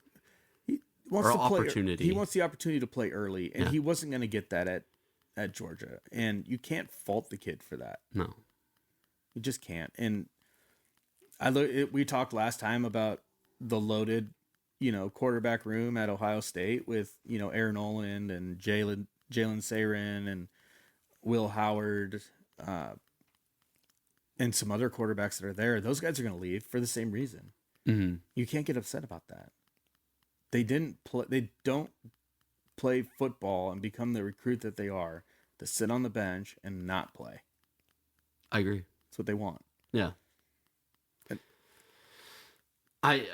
He wants or to play. Opportunity. He wants the opportunity to play early, and he wasn't going to get that at Georgia, and you can't fault the kid for that. No, you just can't. And we talked last time about the loaded, quarterback room at Ohio State with Aaron Noland and Jalen Sarin and Will Howard, and some other quarterbacks that are there. Those guys are going to leave for the same reason. Mm-hmm. You can't get upset about that. They don't play football and become the recruit that they are to sit on the bench and not play. I agree. That's what they want. Yeah. I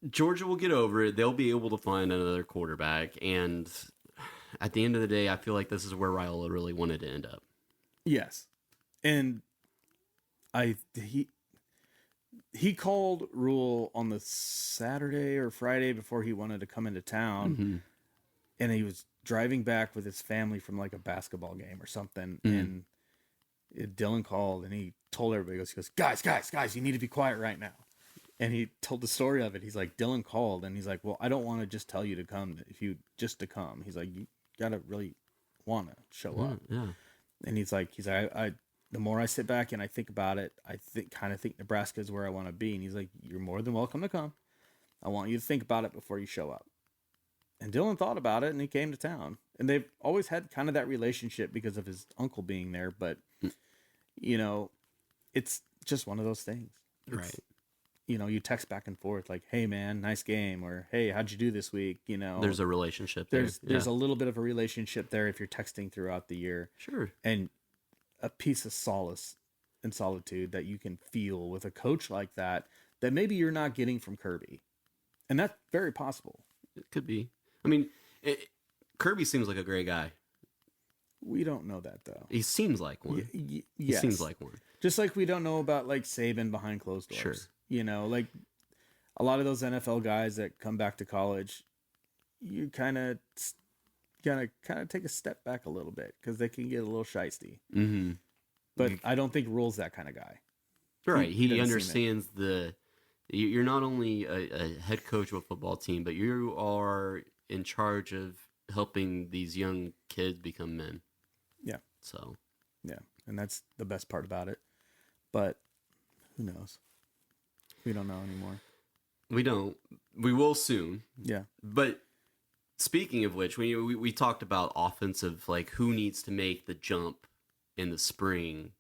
Georgia will get over it. They'll be able to find another quarterback, and at the end of the day, I feel like this is where Raiola really wanted to end up. Yes, and he called Rule on the Saturday or Friday before he wanted to come into town, and he was driving back with his family from like a basketball game or something, and Dylan called and he told everybody, he goes, guys, you need to be quiet right now. And he told the story of it. He's like, Dylan called and he's like, well, I don't want to just tell you to come to come. He's like, you gotta really want to show up. Yeah. And he's like, I the more I sit back and I think about it, I kind of think Nebraska is where I want to be. And he's like, you're more than welcome to come. I want you to think about it before you show up. And Dylan thought about it and he came to town. And they've always had kind of that relationship because of his uncle being there. But, it's just one of those things. Right. You text back and forth like, hey, man, nice game. Or, hey, how'd you do this week? There's a relationship there. There's a little bit of a relationship there if you're texting throughout the year. Sure. And a piece of solace and solitude that you can feel with a coach like that maybe you're not getting from Kirby. And that's very possible. It could be. I mean, Kirby seems like a great guy. We don't know that, though. He seems like one. Yes. He seems like one. Just like we don't know about, like, Saban behind closed doors. Sure. Like, a lot of those NFL guys that come back to college, you kind of take a step back a little bit because they can get a little shisty. Mm-hmm. But I don't think Rule's that kind of guy. Right. He understands you're not only a head coach of a football team, but you are in charge of helping these young kids become men. Yeah. So. Yeah. And that's the best part about it. But who knows? We don't know anymore. We don't. We will soon. Yeah. But speaking of which, we talked about offensive, like who needs to make the jump in the spring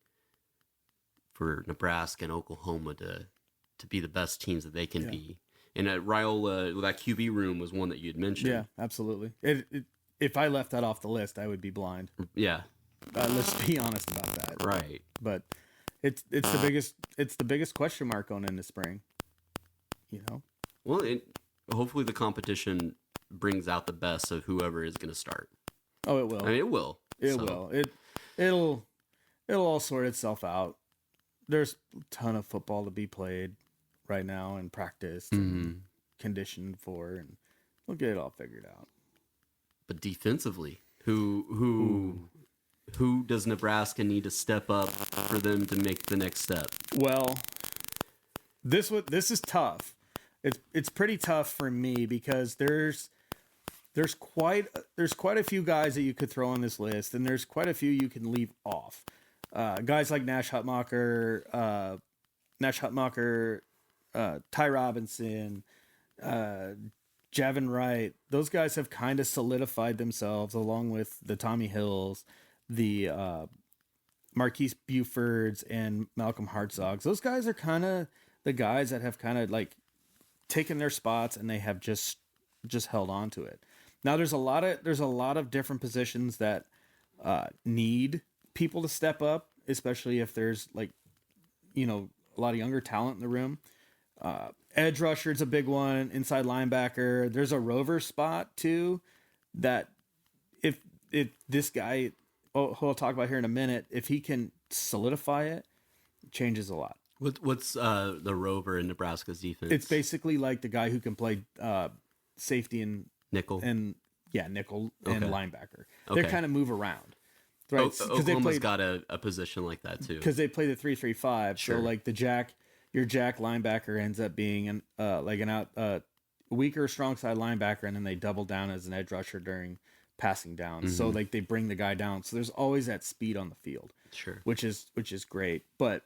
for Nebraska and Oklahoma to be the best teams that they can be. And Raiola, that QB room was one that you had mentioned. Yeah, absolutely. If I left that off the list, I would be blind. Yeah. Let's be honest about that. Right. But it's the biggest question mark going into spring. Well, hopefully the competition brings out the best of whoever is going to start. Oh, it will. I mean, it will. It will. It'll all sort itself out. There's a ton of football to be played right now and practiced and conditioned for, and we'll get it all figured out. But defensively, who does Nebraska need to step up for them to make the next step? Well, this is tough. It's pretty tough for me because there's quite a few guys that you could throw on this list, and there's quite a few you can leave off. Guys like Nash Hutmacher, Ty Robinson, Javin Wright, those guys have kind of solidified themselves along with the Tommy Hills, the Marquise Bufords, and Malcolm Hartzogs. Those guys are kind of the guys that have kind of like taken their spots, and they have just held on to it. Now there's a lot of different positions that need people to step up, especially if there's like, a lot of younger talent in the room. Edge rusher is a big one. Inside linebacker. There's a rover spot too. That if this guy, who I'll talk about here in a minute, if he can solidify it, it changes a lot. What's the rover in Nebraska's defense? It's basically like the guy who can play safety and nickel and nickel and linebacker. Okay. They kind of move around. Right. Oklahoma's got a position like that too. Because they play the 3-3-5. Sure. So like your jack linebacker ends up being a weaker strong side linebacker, and then they double down as an edge rusher during passing down. Mm-hmm. So like they bring the guy down. So there's always that speed on the field. Sure. Which is great. But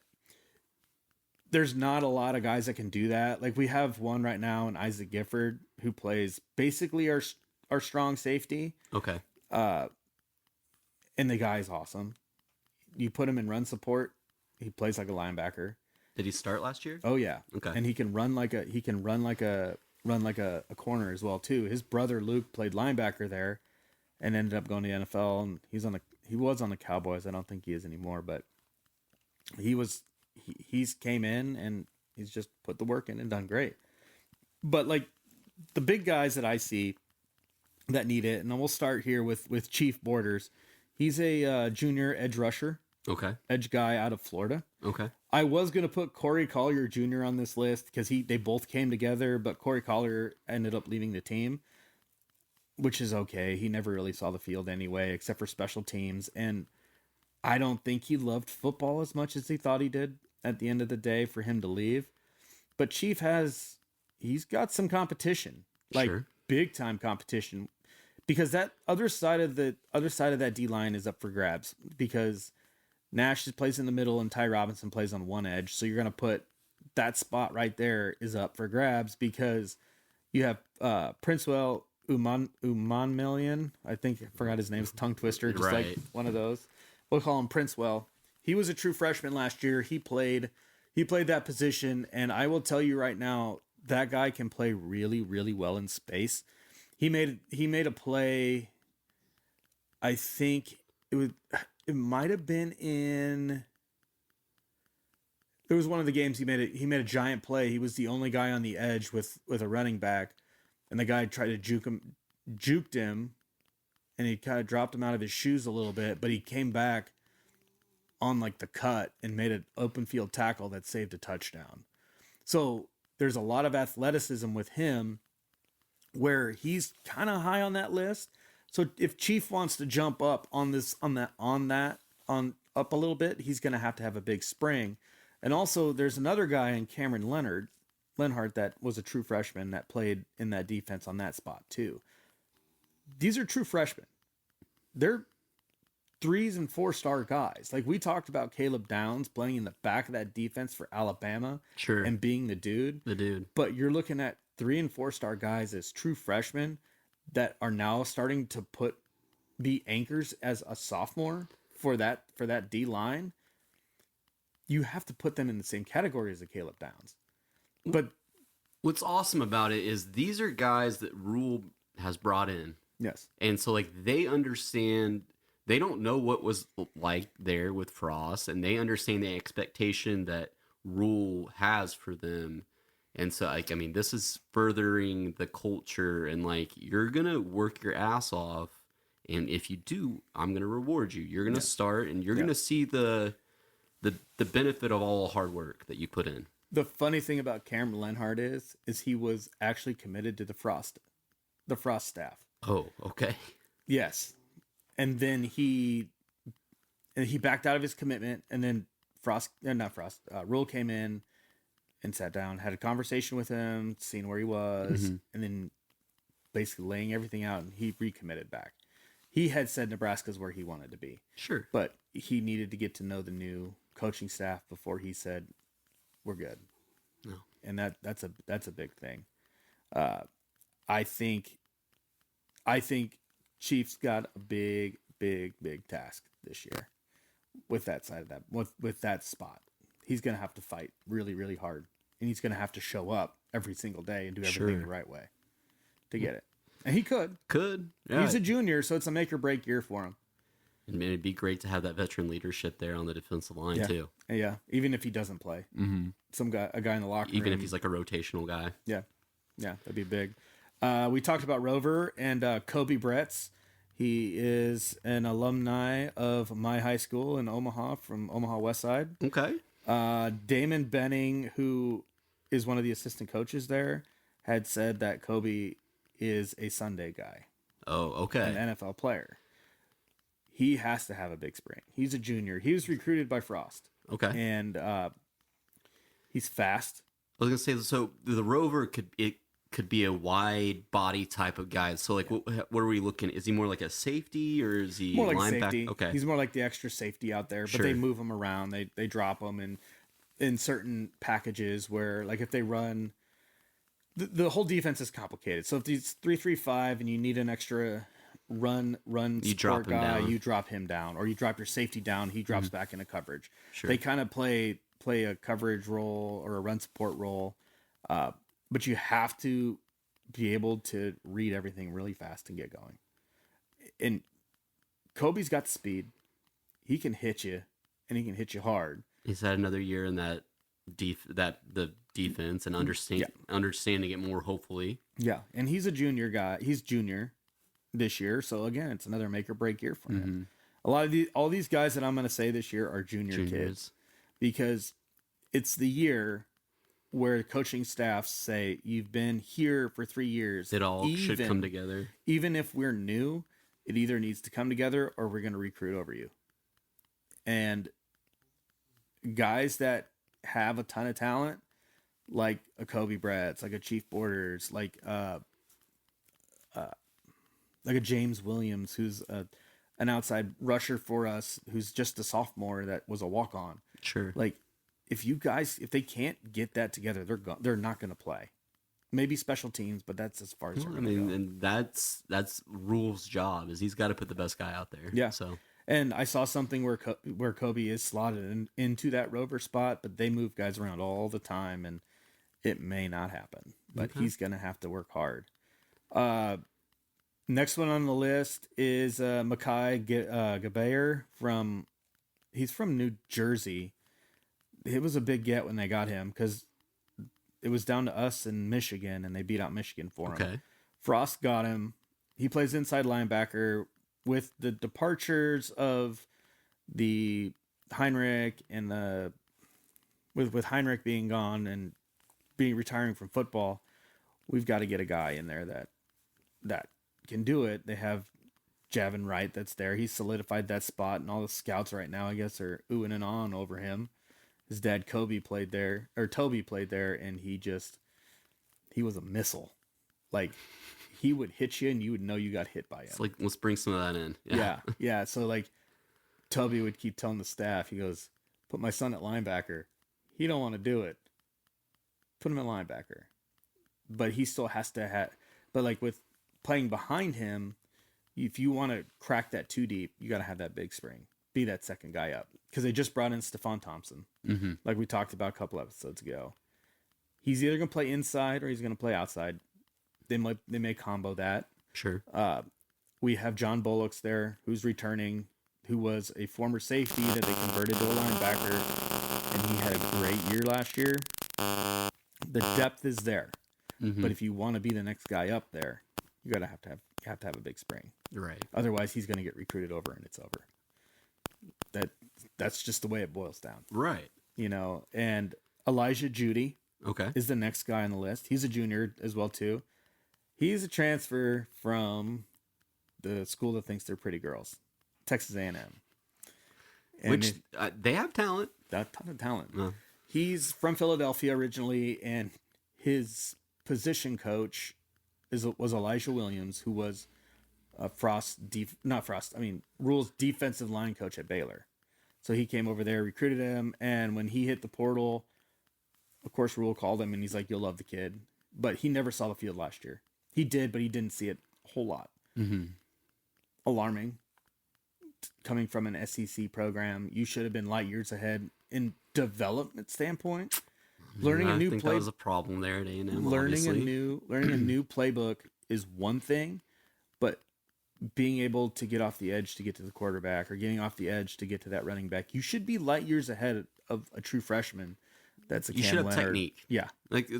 there's not a lot of guys that can do that. Like we have one right now in Isaac Gifford who plays basically our strong safety. Okay. And the guy is awesome. You put him in run support, he plays like a linebacker. Did he start last year? Oh yeah. Okay. And he can run like a corner as well too. His brother Luke played linebacker there, and ended up going to the NFL. And he was on the Cowboys. I don't think he is anymore, but he's came in and he's just put the work in and done great. But like the big guys that I see that need it, and then we'll start here with Chief Borders. He's a junior edge rusher. Okay. Edge guy out of Florida. Okay. I was going to put Corey Collier Jr. on this list because they both came together, but Corey Collier ended up leaving the team, which is okay. He never really saw the field anyway, except for special teams. And I don't think he loved football as much as he thought he did at the end of the day for him to leave. But Chief he's got some competition, like big time competition, because that other side of that D line is up for grabs because Nash plays in the middle and Ty Robinson plays on one edge. So you're going to put that spot right there is up for grabs because you have Princewell Umanmillion. I think I forgot his name. It's tongue twister, just like one of those. We'll call him Princewell. He was a true freshman last year. He played that position, and I will tell you right now, that guy can play really, really well in space. He made a play. I think it might have been in. It was one of the games he made a giant play. He was the only guy on the edge with a running back, and the guy tried to juked him, and he kind of dropped him out of his shoes a little bit, but he came back on like the cut and made an open field tackle that saved a touchdown. So there's a lot of athleticism with him where he's kind of high on that list. So if Chief wants to jump up up a little bit, he's going to have a big spring. And also there's another guy in Cameron Lenhart that was a true freshman that played in that defense on that spot too. These are true freshmen. They're 3 and 4-star guys. Like we talked about Caleb Downs playing in the back of that defense for Alabama. Sure. And being the dude. But you're looking at 3 and 4-star guys as true freshmen that are now starting to be anchors as a sophomore for that D line. You have to put them in the same category as a Caleb Downs. But what's awesome about it is these are guys that Rule has brought in. Yes. And so like they understand, they don't know what was like there with Frost, and they understand the expectation that Rule has for them. And so, like, I mean, this is furthering the culture, and like, you're going to work your ass off. And if you do, I'm going to reward you. You're going to start, and you're going to see the benefit of all the hard work that you put in. The funny thing about Cameron Lenhart is he was actually committed to the Frost staff. Oh, okay. Yes. And then he backed out of his commitment, and then Rule came in and sat down, had a conversation with him, seeing where he was, and then basically laying everything out, and he recommitted back. he had said Nebraska's where he wanted to be. Sure. But he needed to get to know the new coaching staff before he said, we're good. No. And that's a big thing. I think Chiefs got a big task this year with that side of that, with that spot. He's going to have to fight really, really hard. And he's going to have to show up every single day and do everything the right way to get it. And he could. Yeah. He's a junior, so it's a make or break year for him. And it'd be great to have that veteran leadership there on the defensive line too. Yeah, even if he doesn't play. Mm-hmm. A guy in the locker room. Even if he's like a rotational guy. Yeah, that'd be big. We talked about Rover and Kobe Bretz. He is an alumni of my high school in Omaha, from Omaha West Side. Okay. Damon Benning, who is one of the assistant coaches there, had said that Kobe is a Sunday guy. Oh, okay. An NFL player. He has to have a big spring. He's a junior. He was recruited by Frost. Okay. And he's fast. I was gonna say, so the Rover could be a wide body type of guy. So like, what are we looking? Is he more like a safety, or is he more like linebacker? Safety? Okay. He's more like the extra safety out there, but Sure. they move him around. They drop him in certain packages where, like, if they run, the whole defense is complicated. So if he's 3-3-5 and you need an extra run You support drop him guy, down. you drop him down, or you drop your safety down. He drops back into coverage. Sure. They kind of play a coverage role or a run support role, but you have to be able to read everything really fast and get going. And Kobe's got the speed. He can hit you, and he can hit you hard. He's had another year in the defense and understanding it more, hopefully. Yeah, and he's a junior guy. He's junior this year, so again, it's another make or break year for him. A lot of all these guys that I'm going to say this year are juniors kids, because it's the year where coaching staffs say, you've been here for 3 years. It all should come together. Even if we're new, it either needs to come together or we're going to recruit over you. And guys that have a ton of talent, like a Kobe Bretz, like a Chief Borders, like a James Williams, who's an outside rusher for us, who's just a sophomore that was a walk-on. Sure. Like, if they can't get that together, they're not going to play. Maybe special teams, but that's as far as they're going to go. And that's Rule's job, is he's got to put the best guy out there. Yeah. So. And I saw something where Kobe is slotted into that Rover spot, but they move guys around all the time, and it may not happen. But he's going to have to work hard. Next one on the list is Makai Gabayer he's from New Jersey. It was a big get when they got him, because it was down to us in Michigan, and they beat out Michigan for him. Okay. Frost got him. He plays inside linebacker. With the departures of the Heinrich and with Heinrich being gone and retiring from football, we've got to get a guy in there that can do it. They have Javin Wright that's there. He's solidified that spot, and all the scouts right now, I guess, are oohing and ahhing over him. His dad Toby played there, and he was a missile. Like, he would hit you and you would know you got hit by him. It's like, let's bring some of that in. Yeah. So, like, Toby would keep telling the staff, he goes, put my son at linebacker. He don't want to do it. Put him at linebacker. But he still has to but like with playing behind him, if you want to crack that too deep, you got to have that big spring. Be that second guy up. Because they just brought in Stephon Thompson. Like we talked about a couple episodes ago. He's either going to play inside or he's going to play outside. They may combo that. Sure. We have John Bullocks there, who's returning, who was a former safety that they converted to a linebacker, and he had a great year last year. The depth is there, but if you want to be the next guy up there, you have to have a big spring. Right. Otherwise, he's going to get recruited over, and it's over. That's just the way it boils down. Right. And Elijah Judy. Okay. Is the next guy on the list. He's a junior as well too. He's a transfer from the school that thinks they're pretty girls, Texas A&M. Which they have talent. A ton of talent. He's from Philadelphia originally, and his position coach was Elijah Williams, who was Rule's defensive line coach at Baylor. So he came over there, recruited him, and when he hit the portal, of course, Rule called him, and he's like, "You'll love the kid." But he never saw the field last year. He did, but he didn't see it a whole lot. Mm-hmm. Alarming. Coming from an SEC program, you should have been light years ahead in development standpoint. Learning a new that was a problem there at A&M. learning a new playbook is one thing, but being able to get off the edge to get to the quarterback or getting off the edge to get to that running back, you should be light years ahead of a true freshman. That's a you should have technique. Yeah, like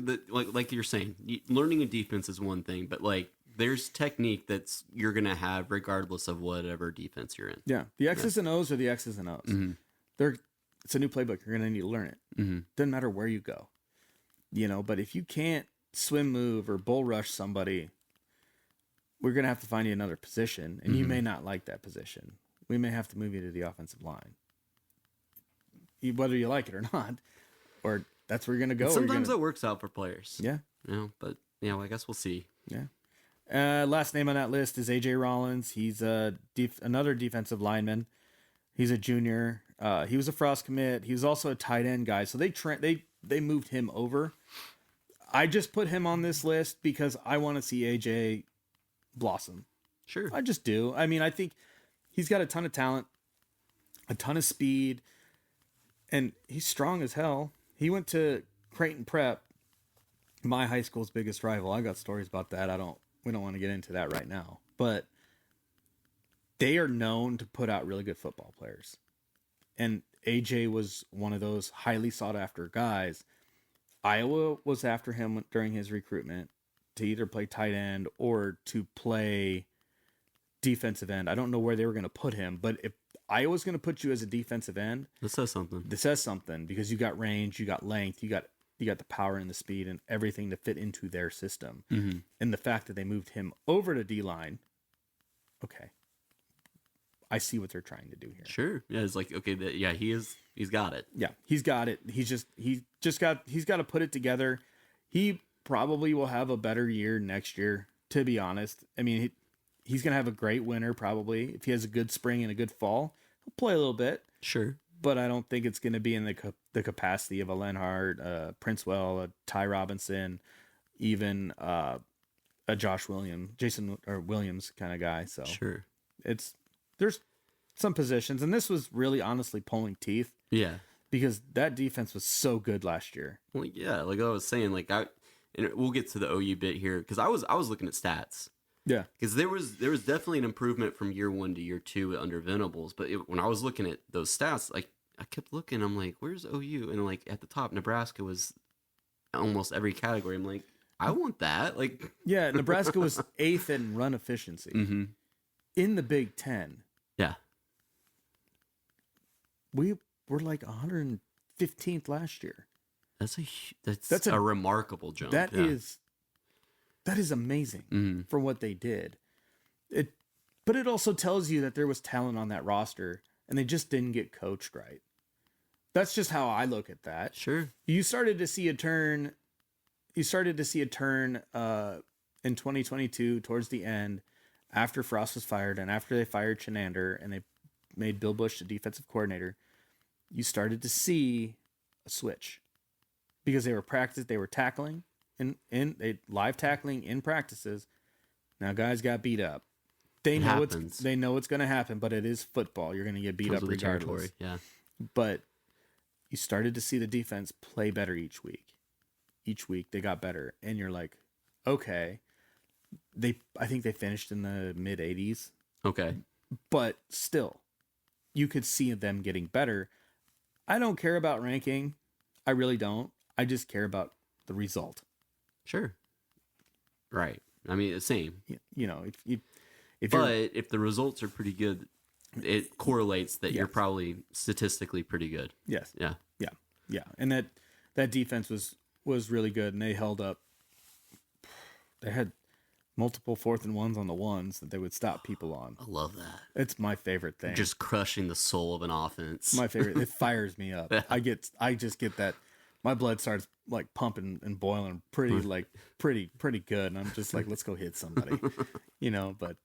you're saying, learning a defense is one thing, but like there's technique that's you're gonna have regardless of whatever defense you're in. Yeah, the X's and O's are the X's and O's. Mm-hmm. It's a new playbook. You're gonna need to learn it. Mm-hmm. Doesn't matter where you go, But if you can't swim move or bull rush somebody, we're gonna have to find you another position, and you may not like that position. We may have to move you to the offensive line, whether you like it or not. Or that's where you're going to go. Sometimes it works out for players. Yeah. But well, I guess we'll see. Yeah. Last name on that list is AJ Rollins. He's another defensive lineman. He's a junior. He was a Frost commit. He was also a tight end guy. So they moved him over. I just put him on this list because I want to see AJ blossom. Sure. I just do. I mean, I think he's got a ton of talent, a ton of speed, and he's strong as hell. He went to Creighton Prep, my high school's biggest rival. I got stories about that. We don't want to get into that right now. But they are known to put out really good football players. And AJ was one of those highly sought after guys. Iowa was after him during his recruitment to either play tight end or to play defensive end. I don't know where they were going to put him, but if Iowa's going to put you as a defensive end, This says something because you got range, you got length, you got the power and the speed and everything to fit into their system. Mm-hmm. And the fact that they moved him over to D-line, okay, I see what they're trying to do here. Sure. Yeah, it's like okay, he's got it. Yeah, he's got it. He's got to put it together. He probably will have a better year next year, to be honest. I mean, he's going to have a great winter probably. If he has a good spring and a good fall, he'll play a little bit. Sure. But I don't think it's going to be in the capacity of a Lenhart, Princewell, a Ty Robinson, even a Josh Williams, Williams kind of guy. So sure, there's some positions, and this was really honestly pulling teeth. Yeah, because that defense was so good last year. Well, yeah, like I was saying, and we'll get to the OU bit here because I was looking at stats. Yeah, because there was definitely an improvement from year 1 to year 2 under Venables, but when I was looking at those stats, like I kept looking, I'm like, where's OU? And like at the top, Nebraska was almost every category. I'm like, I want that. Like, yeah, Nebraska was 8th in run efficiency in the Big Ten. Yeah, we were like 115th last year. That's a remarkable jump. That is amazing for what they did. But it also tells you that there was talent on that roster and they just didn't get coached right. That's just how I look at that. Sure. You started to see a turn in 2022 towards the end after Frost was fired and after they fired Chenander and they made Bill Bush the defensive coordinator. You started to see a switch because they were tackling in live tackling in practices. Now guys got beat up. They know it's going to happen, but it is football. You're going to get beat up regardless. Yeah. But you started to see the defense play better each week. Each week they got better, and you're like, okay. I think they finished in the mid 80s. Okay. But still, you could see them getting better. I don't care about ranking. I really don't. I just care about the result. Sure. Right. I mean, the same. If the results are pretty good, it correlates that you're probably statistically pretty good. Yes. Yeah. Yeah. Yeah. And that defense was really good, and they held up. They had multiple 4th and 1s on the ones that they would stop people on. I love that. It's my favorite thing. Just crushing the soul of an offense. My favorite. It fires me up. I just get that. My blood starts like pumping and boiling pretty good. And I'm just like, let's go hit somebody, but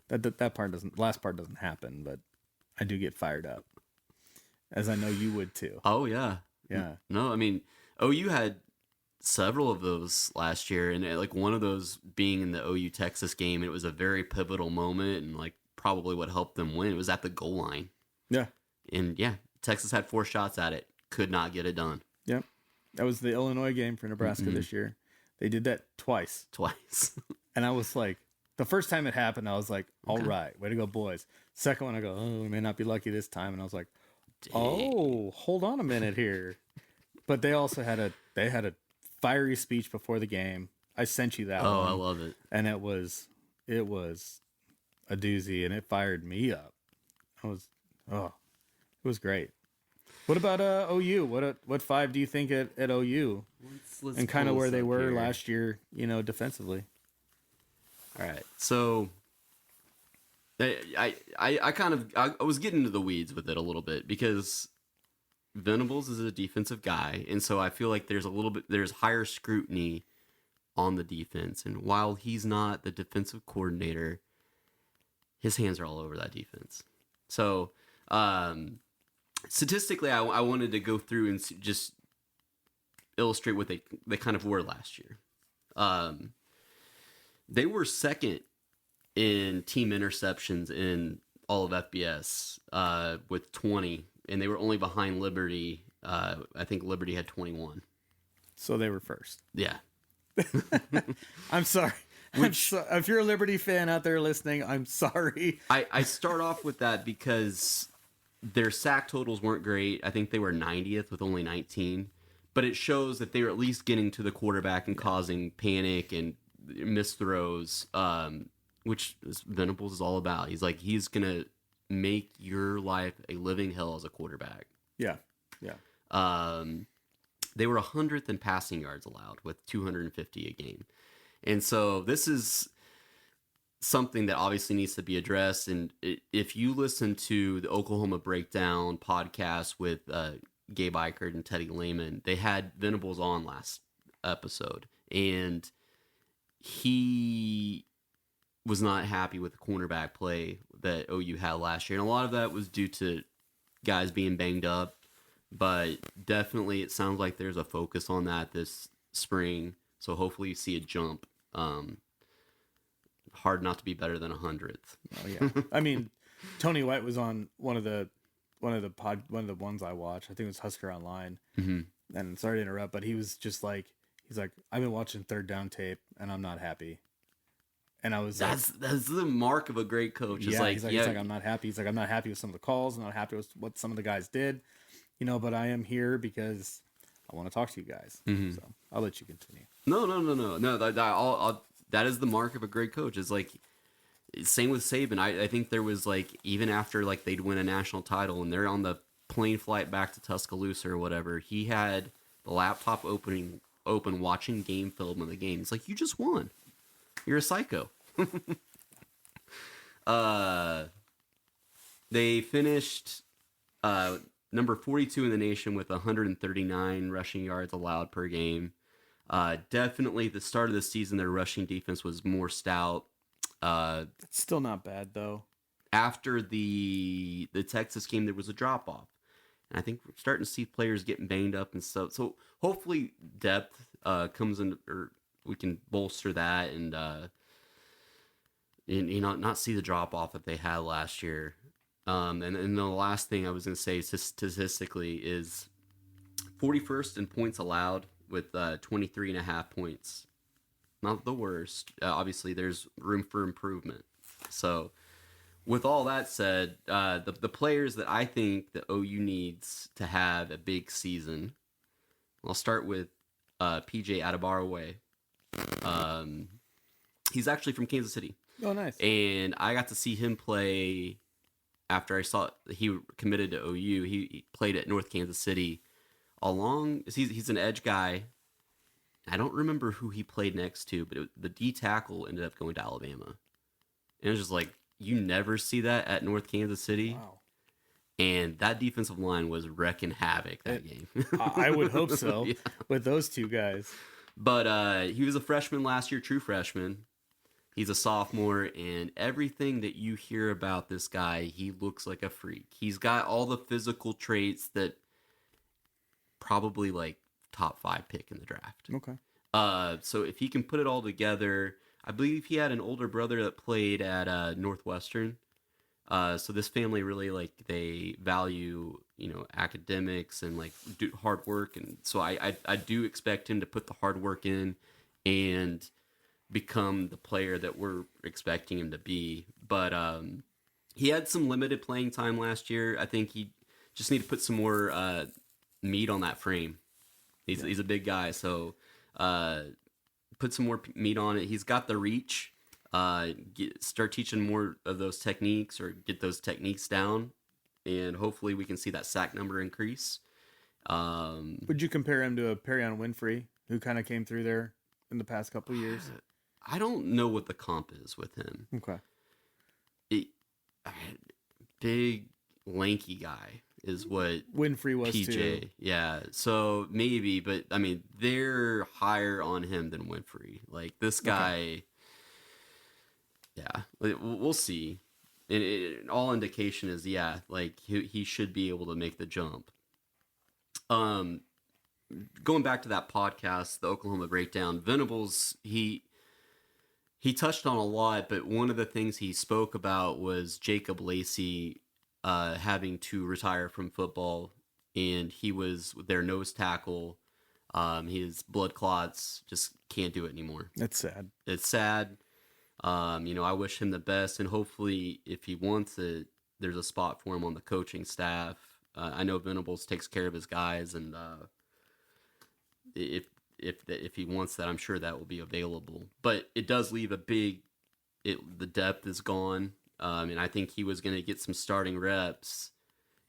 last part doesn't happen, but I do get fired up, as I know you would too. Oh yeah. Yeah. No, I mean, OU had several of those last year, and like one of those being in the OU Texas game. It was a very pivotal moment, and like probably what helped them win. It was at the goal line. Yeah. And yeah, Texas had 4 shots at it, could not get it done. Yep. That was the Illinois game for Nebraska this year. They did that twice. And I was like, the first time it happened, I was like, all right, way to go, boys. Second one, I go, oh, we may not be lucky this time. And I was like, oh, hold on a minute here. But they also had a fiery speech before the game. I sent you that one. Oh, I love it. And it was a doozy, and it fired me up. It was great. What about OU? What 5 do you think at OU? Let's and kind of where they were here last year, defensively. All right, so I was getting into the weeds with it a little bit because Venables is a defensive guy, and so I feel like there's higher scrutiny on the defense, and while he's not the defensive coordinator, his hands are all over that defense. So statistically, I wanted to go through and just illustrate what they kind of were last year. They were second in team interceptions in all of FBS with 20, and they were only behind Liberty. I think Liberty had 21. So they were first. Yeah. I'm sorry. If you're a Liberty fan out there listening, I'm sorry. I start off with that because their sack totals weren't great. I think they were 90th with only 19. But it shows that they were at least getting to the quarterback and causing panic and missed throws, which Venables is all about. He's going to make your life a living hell as a quarterback. Yeah. They were 100th in passing yards allowed with 250 a game. And so this is something that obviously needs to be addressed. And if you listen to the Oklahoma Breakdown podcast with Gabe Eichert and Teddy Lehman, they had Venables on last episode. And he was not happy with the cornerback play that OU had last year. And a lot of that was due to guys being banged up. But definitely it sounds like there's a focus on that this spring. So hopefully you see a jump. Hard not to be better than 100th. Oh yeah. I mean, Tony White was on one of the ones I watched. I think it was Husker Online. Mm-hmm. And sorry to interrupt, but he was just like, I've been watching third down tape and I'm not happy. And I was that's the mark of a great coach. He's like, I'm not happy. He's like, I'm not happy with some of the calls. I'm not happy with what some of the guys did, but I am here because I want to talk to you guys. Mm-hmm. So I'll let you continue. No. That is the mark of a great coach. It's like, same with Saban. I think there was even after they'd win a national title and they're on the plane flight back to Tuscaloosa or whatever, he had the laptop open watching game film of the game. It's like, you just won. You're a psycho. They finished number 42 in the nation with 139 rushing yards allowed per game. Definitely the start of the season, their rushing defense was more stout. It's still not bad though. After the Texas game, there was a drop off, and I think we're starting to see players getting banged up and stuff. So hopefully depth comes in, or we can bolster that and not see the drop off that they had last year. And the last thing I was going to say statistically is 41st in points allowed with 23.5 points. Not the worst. Obviously, there's room for improvement. So, with all that said, the players that I think that OU needs to have a big season, I'll start with PJ Adebawore. He's actually from Kansas City. Oh, nice. And I got to see him play after I saw he committed to OU. He played at North Kansas City. He's an edge guy. I don't remember who he played next to, but the D tackle ended up going to Alabama. And it was just like, you never see that at North Kansas City. Wow. And that defensive line was wrecking havoc that game. I would hope so, Yeah. with those two guys. But he was a freshman last year, true freshman. He's a sophomore, and everything that you hear about this guy, he looks like a freak. He's got all the physical traits that probably like top 5 pick in the draft. Okay. So if he can put it all together, I believe he had an older brother that played at Northwestern. So this family really like they value academics and like do hard work, and so I do expect him to put the hard work in and become the player that we're expecting him to be. But he had some limited playing time last year. I think he just need to put some more meat on that frame. He's a big guy, so put some more meat on it. He's got the reach. Start teaching more of those techniques, or get those techniques down, and hopefully we can see that sack number increase. Would you compare him to a Perion Winfrey, who kind of came through there in the past couple of years? I don't know what the comp is with him. Okay. Big, lanky guy is what Winfrey was PJ. too. Yeah, so maybe, but I mean, they're higher on him than Winfrey. Like this guy, yeah, we'll see. And all indication is, yeah, like he should be able to make the jump. Going back to that podcast, the Oklahoma Breakdown, Venables, he touched on a lot, but one of the things he spoke about was Jacob Lacey having to retire from football, and he was their nose tackle. His blood clots, just can't do it anymore. That's sad. It's sad. I wish him the best, and hopefully, if he wants it, there's a spot for him on the coaching staff. I know Venables takes care of his guys, and if he wants that, I'm sure that will be available. But it does leave the depth is gone. And I think he was going to get some starting reps,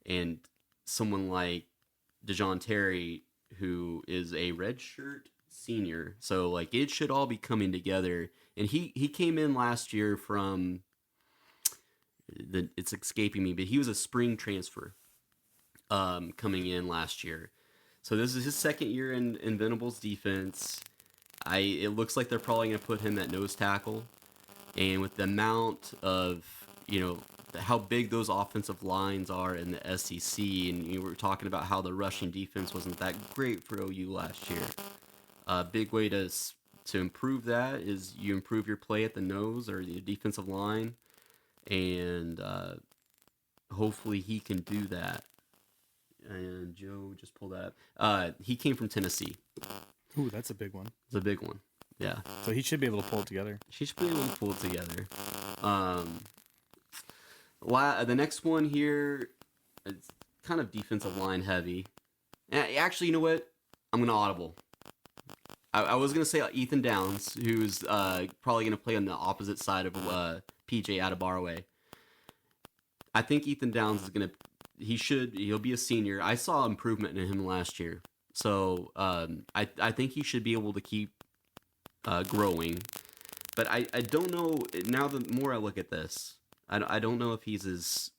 and someone like DeJohn Terry, who is a redshirt senior. So like it should all be coming together. And he came in last year from it's escaping me, but he was a spring transfer coming in last year. So this is his second year in Venables defense. It looks like they're probably going to put him at nose tackle. And with the amount of, how big those offensive lines are in the SEC, and we were talking about how the rushing defense wasn't that great for OU last year. A big way to improve that is you improve your play at the nose or the defensive line, and hopefully he can do that. And Joe just pulled that up. He came from Tennessee. Ooh, that's a big one. It's a big one. Yeah. So he should be able to pull it together. She should be able to pull it together. The next one here, it's kind of defensive line heavy. Actually, you know what? I'm going to audible. I was going to say Ethan Downs, who's probably going to play on the opposite side of PJ Adebaraway. I think Ethan Downs is going to... He'll be a senior. I saw improvement in him last year. So I think he should be able to keep growing. But I don't know, now the more I look at this, I don't know if he's as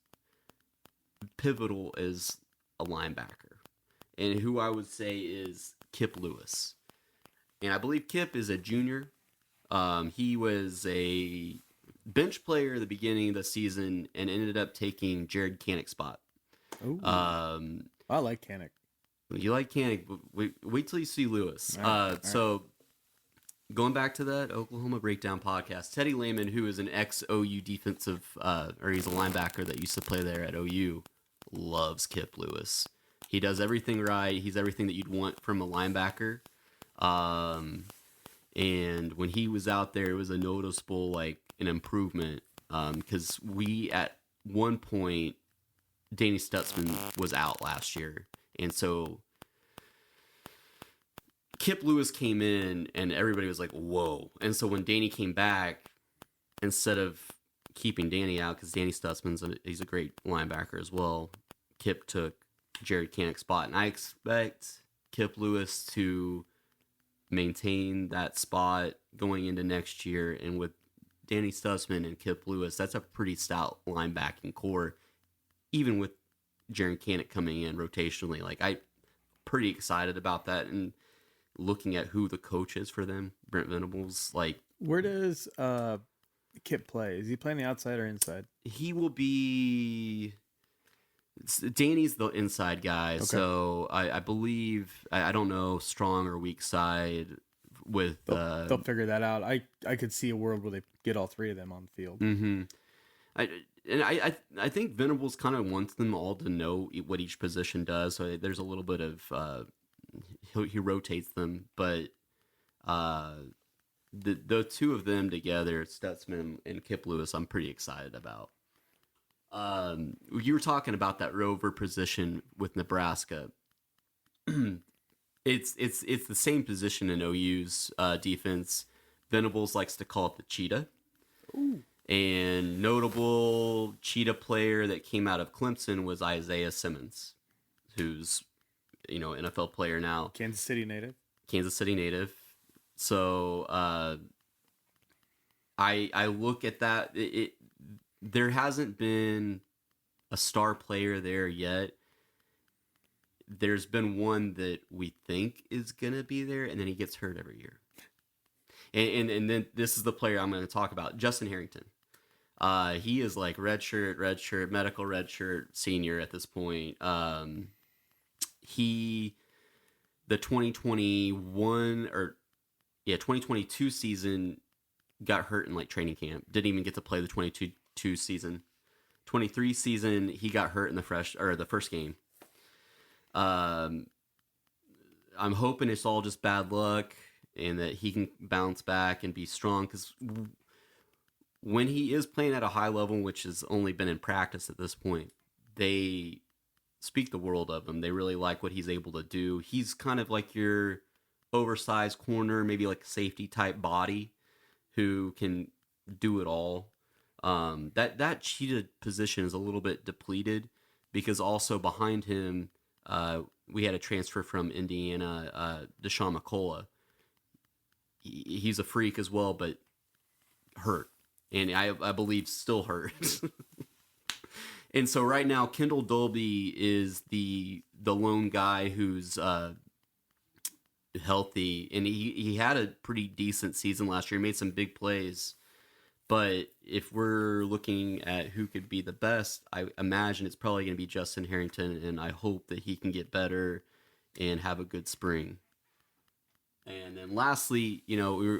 pivotal as a linebacker. And who I would say is Kip Lewis. And I believe Kip is a junior. He was a bench player at the beginning of the season and ended up taking Jared Canick's spot. Ooh. I like Canick. You like Canick, but wait till you see Lewis. All right. So going back to that Oklahoma Breakdown podcast, Teddy Lehman, who is an ex-OU defensive, or he's a linebacker that used to play there at OU, loves Kip Lewis. He does everything right. He's everything that you'd want from a linebacker. And when he was out there, it was a noticeable, an improvement. Because we, at one point, Danny Stutzman was out last year. And so Kip Lewis came in and everybody was like, whoa. And so when Danny came back, instead of keeping Danny out, because Danny Stutzman's he's a great linebacker as well, Kip took Jared Canick's spot. And I expect Kip Lewis to maintain that spot going into next year. And with Danny Stutzman and Kip Lewis, that's a pretty stout linebacking core. Even with Jared Canick coming in rotationally, I'm pretty excited about that. And looking at who the coach is for them, Brent Venables, where does Kip play? Is he playing the outside or inside? He will be. Danny's the inside guy, Okay. so I believe I don't know strong or weak side with. They'll figure that out. I could see a world where they get all three of them on the field. Mm-hmm. I think Venables kind of wants them all to know what each position does. So there's a little bit of he rotates them, but the two of them together, Stutzman and Kip Lewis, I'm pretty excited about. You were talking about that rover position with Nebraska. It's the same position in OU's defense. Venables likes to call it the cheetah. Ooh. And notable cheetah player that came out of Clemson was Isaiah Simmons, who's NFL player now. Kansas City native. So I look at that. There hasn't been a star player there yet. There's been one that we think is gonna be there, and then he gets hurt every year. And then this is the player I'm going to talk about, Justin Harrington. He is like medical redshirt senior at this point. The 2022 season got hurt in like training camp. Didn't even get to play the 22 season. 23 season, he got hurt in the first game. I'm hoping it's all just bad luck and that he can bounce back and be strong, because when he is playing at a high level, which has only been in practice at this point, they speak the world of him. They really like what he's able to do. He's kind of like your oversized corner, maybe like safety type body, who can do it all. That cheetah position is a little bit depleted, because also behind him, we had a transfer from Indiana, Deshaun McCullough. He's a freak as well, but hurt. And I believe still hurt. And so right now, Kendall Dolby is the lone guy who's healthy. And he had a pretty decent season last year. He made some big plays. But if we're looking at who could be the best, I imagine it's probably going to be Justin Harrington. And I hope that he can get better and have a good spring. And then lastly,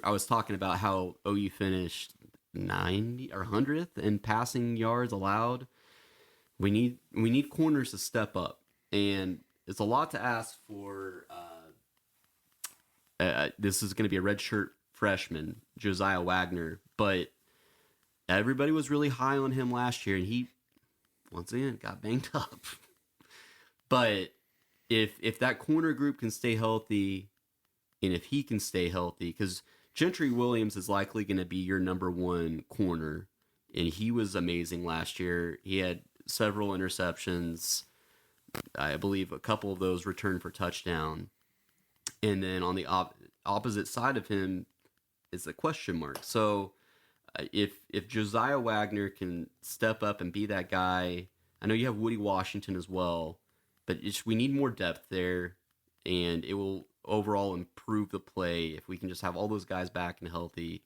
I was talking about how OU finished 90 or 100th in passing yards allowed. We need corners to step up, and it's a lot to ask for. This is going to be a redshirt freshman, Josiah Wagner, but everybody was really high on him last year, and he once again got banged up. But if that corner group can stay healthy, and if he can stay healthy, because Gentry Williams is likely going to be your number one corner, and he was amazing last year. He had several interceptions. I believe a couple of those returned for touchdown. And then on the opposite side of him is a question mark. So if Josiah Wagner can step up and be that guy, I know you have Woody Washington as well, but we need more depth there, and it will overall improve the play if we can just have all those guys back and healthy.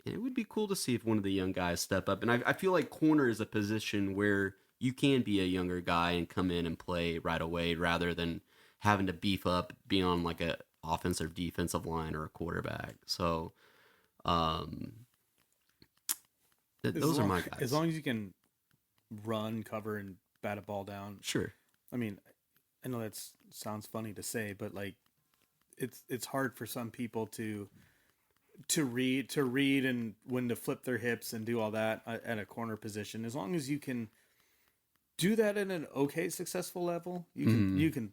And it would be cool to see if one of the young guys step up. And I feel like corner is a position where you can be a younger guy and come in and play right away, rather than having to beef up, being on like a offensive defensive line or a quarterback. So those are my guys. As long as you can run, cover, and bat a ball down. Sure. I mean, I know that sounds funny to say, but like, it's hard for some people to read and when to flip their hips and do all that at a corner position. As long as you can do that at an okay successful level, you can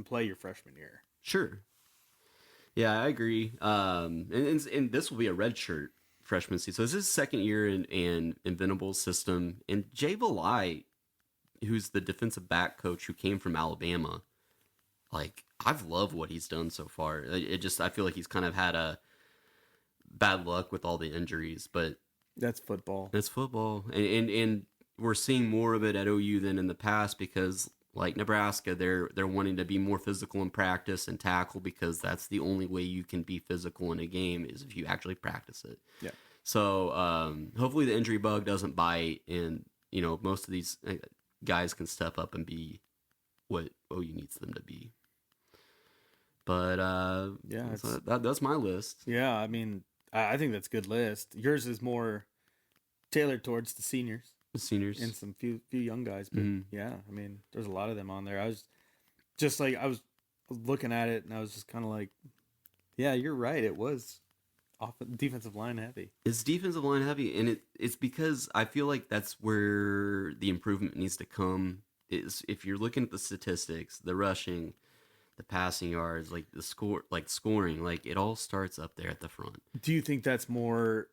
play your freshman year. Sure. Yeah, I agree. And this will be a redshirt freshman season. So this is his second year in Venables' system. And Jay Valai, who's the defensive back coach who came from Alabama, like, I've loved what he's done so far. I feel like he's kind of had a bad luck with all the injuries, but that's football. That's football. And we're seeing more of it at OU than in the past, because like Nebraska, they're wanting to be more physical in practice and tackle, because that's the only way you can be physical in a game is if you actually practice it. Yeah. So hopefully the injury bug doesn't bite, and most of these guys can step up and be what OU needs them to be. But yeah, so that's my list. Yeah, I mean, I think that's a good list. Yours is more tailored towards the seniors. The seniors and some few young guys, but yeah, I mean, there's a lot of them on there. I was looking at it and I was just kind of like, yeah, you're right. It was defensive line heavy. It's defensive line heavy, and it's because I feel like that's where the improvement needs to come. Is if you're looking at the statistics, the rushing, the passing yards, like the scoring, like it all starts up there at the front. Do you think that's more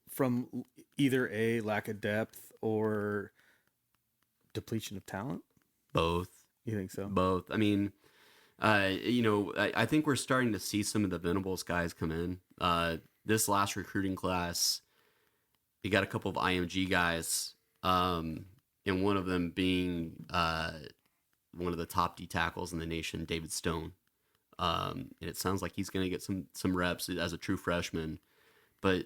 from either a lack of depth or depletion of talent? Both. You think so? Both. I mean, I think we're starting to see some of the Venables guys come in. This last recruiting class, you got a couple of IMG guys, and one of them being one of the top D tackles in the nation, David Stone. And it sounds like he's going to get some reps as a true freshman, but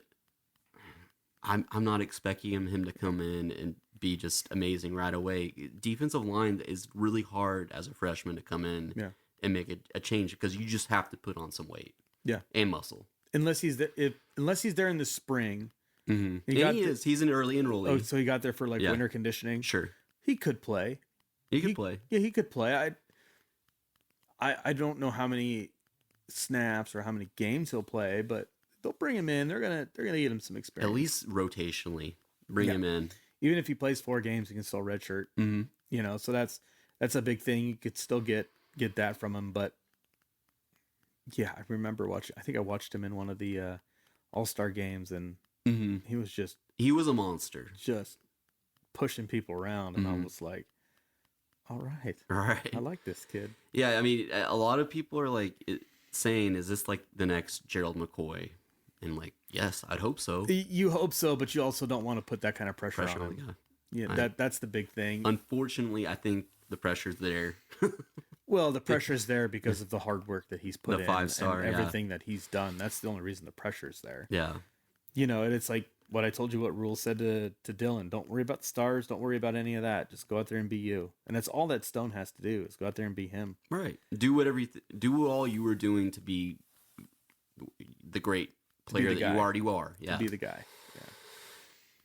I'm not expecting him to come in and be just amazing right away. Defensive line is really hard as a freshman to come in and make a change because you just have to put on some weight, and muscle. Unless he's there in the spring. Mm-hmm. He's an early enrollee. Oh, so he got there for winter conditioning. Sure, he could play. He could play. Yeah, he could play. I don't know how many snaps or how many games he'll play, but they'll bring him in. They're gonna get him some experience. At least rotationally, bring him in. Even if he plays 4 games, he can still redshirt. Mm-hmm. So that's a big thing. You could still get that from him. But yeah, I remember watching. I think I watched him in one of the All-Star games, and he was a monster, just pushing people around, and I was like, all right, I like this kid. Yeah, I mean, a lot of people are saying, is this like the next Gerald McCoy? And yes, I'd hope so. You hope so, but you also don't want to put that kind of pressure on him. Yeah. Yeah, that's the big thing. Unfortunately, I think the pressure's there. Well, the pressure's there because of the hard work that he's put in. The 5-star, and everything that he's done. That's the only reason the pressure's there. Yeah. And it's like what I told you, what Rule said to Dylan. Don't worry about the stars. Don't worry about any of that. Just go out there and be you. And that's all that Stone has to do is go out there and be him. Right. Do do all you were doing to be the great player that you already are. Yeah. To be the guy. Yeah.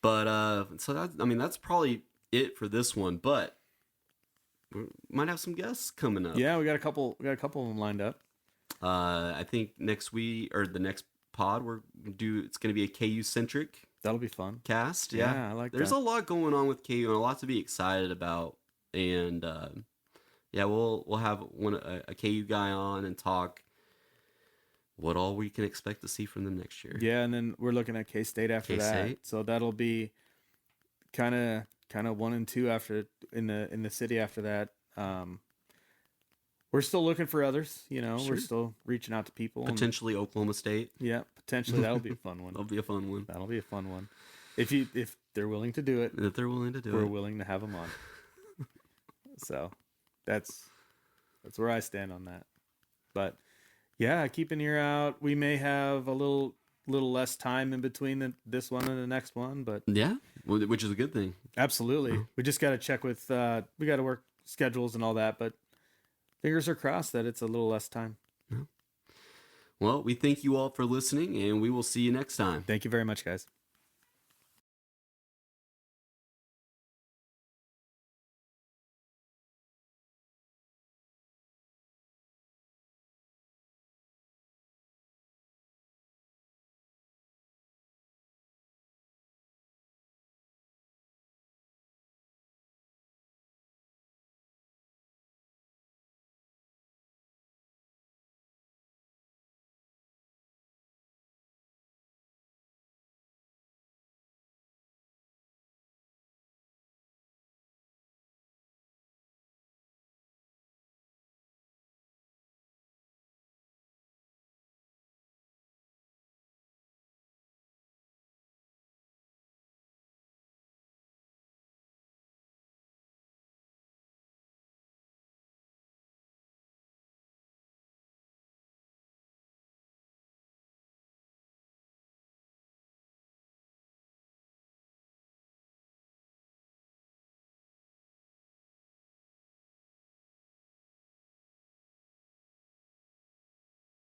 But so that's probably it for this one. But we might have some guests coming up. Yeah, we got a couple of them lined up. I think next week or the next pod it's going to be a KU centric. That'll be fun. Cast. Yeah, I like that. There's a lot going on with KU and a lot to be excited about. And we'll have a KU guy on and talk what all we can expect to see from them next year. Yeah, and then we're looking at K-State after that. So that'll be kind of 1 and 2 after in the city after that. We're still looking for others, Sure. We're still reaching out to people. Potentially Oklahoma State. Yeah, potentially that'll be a fun one. That'll be a fun one. If they're willing to do it. If they're willing to do we're willing to have them on. So that's where I stand on that. But yeah, keep an ear out. We may have a little less time in between this one and the next one, but yeah, which is a good thing. Absolutely. We just got to check with we got to work schedules and all that, but fingers are crossed that it's a little less time. Yeah. Well, we thank you all for listening, and we will see you next time. Thank you very much, guys.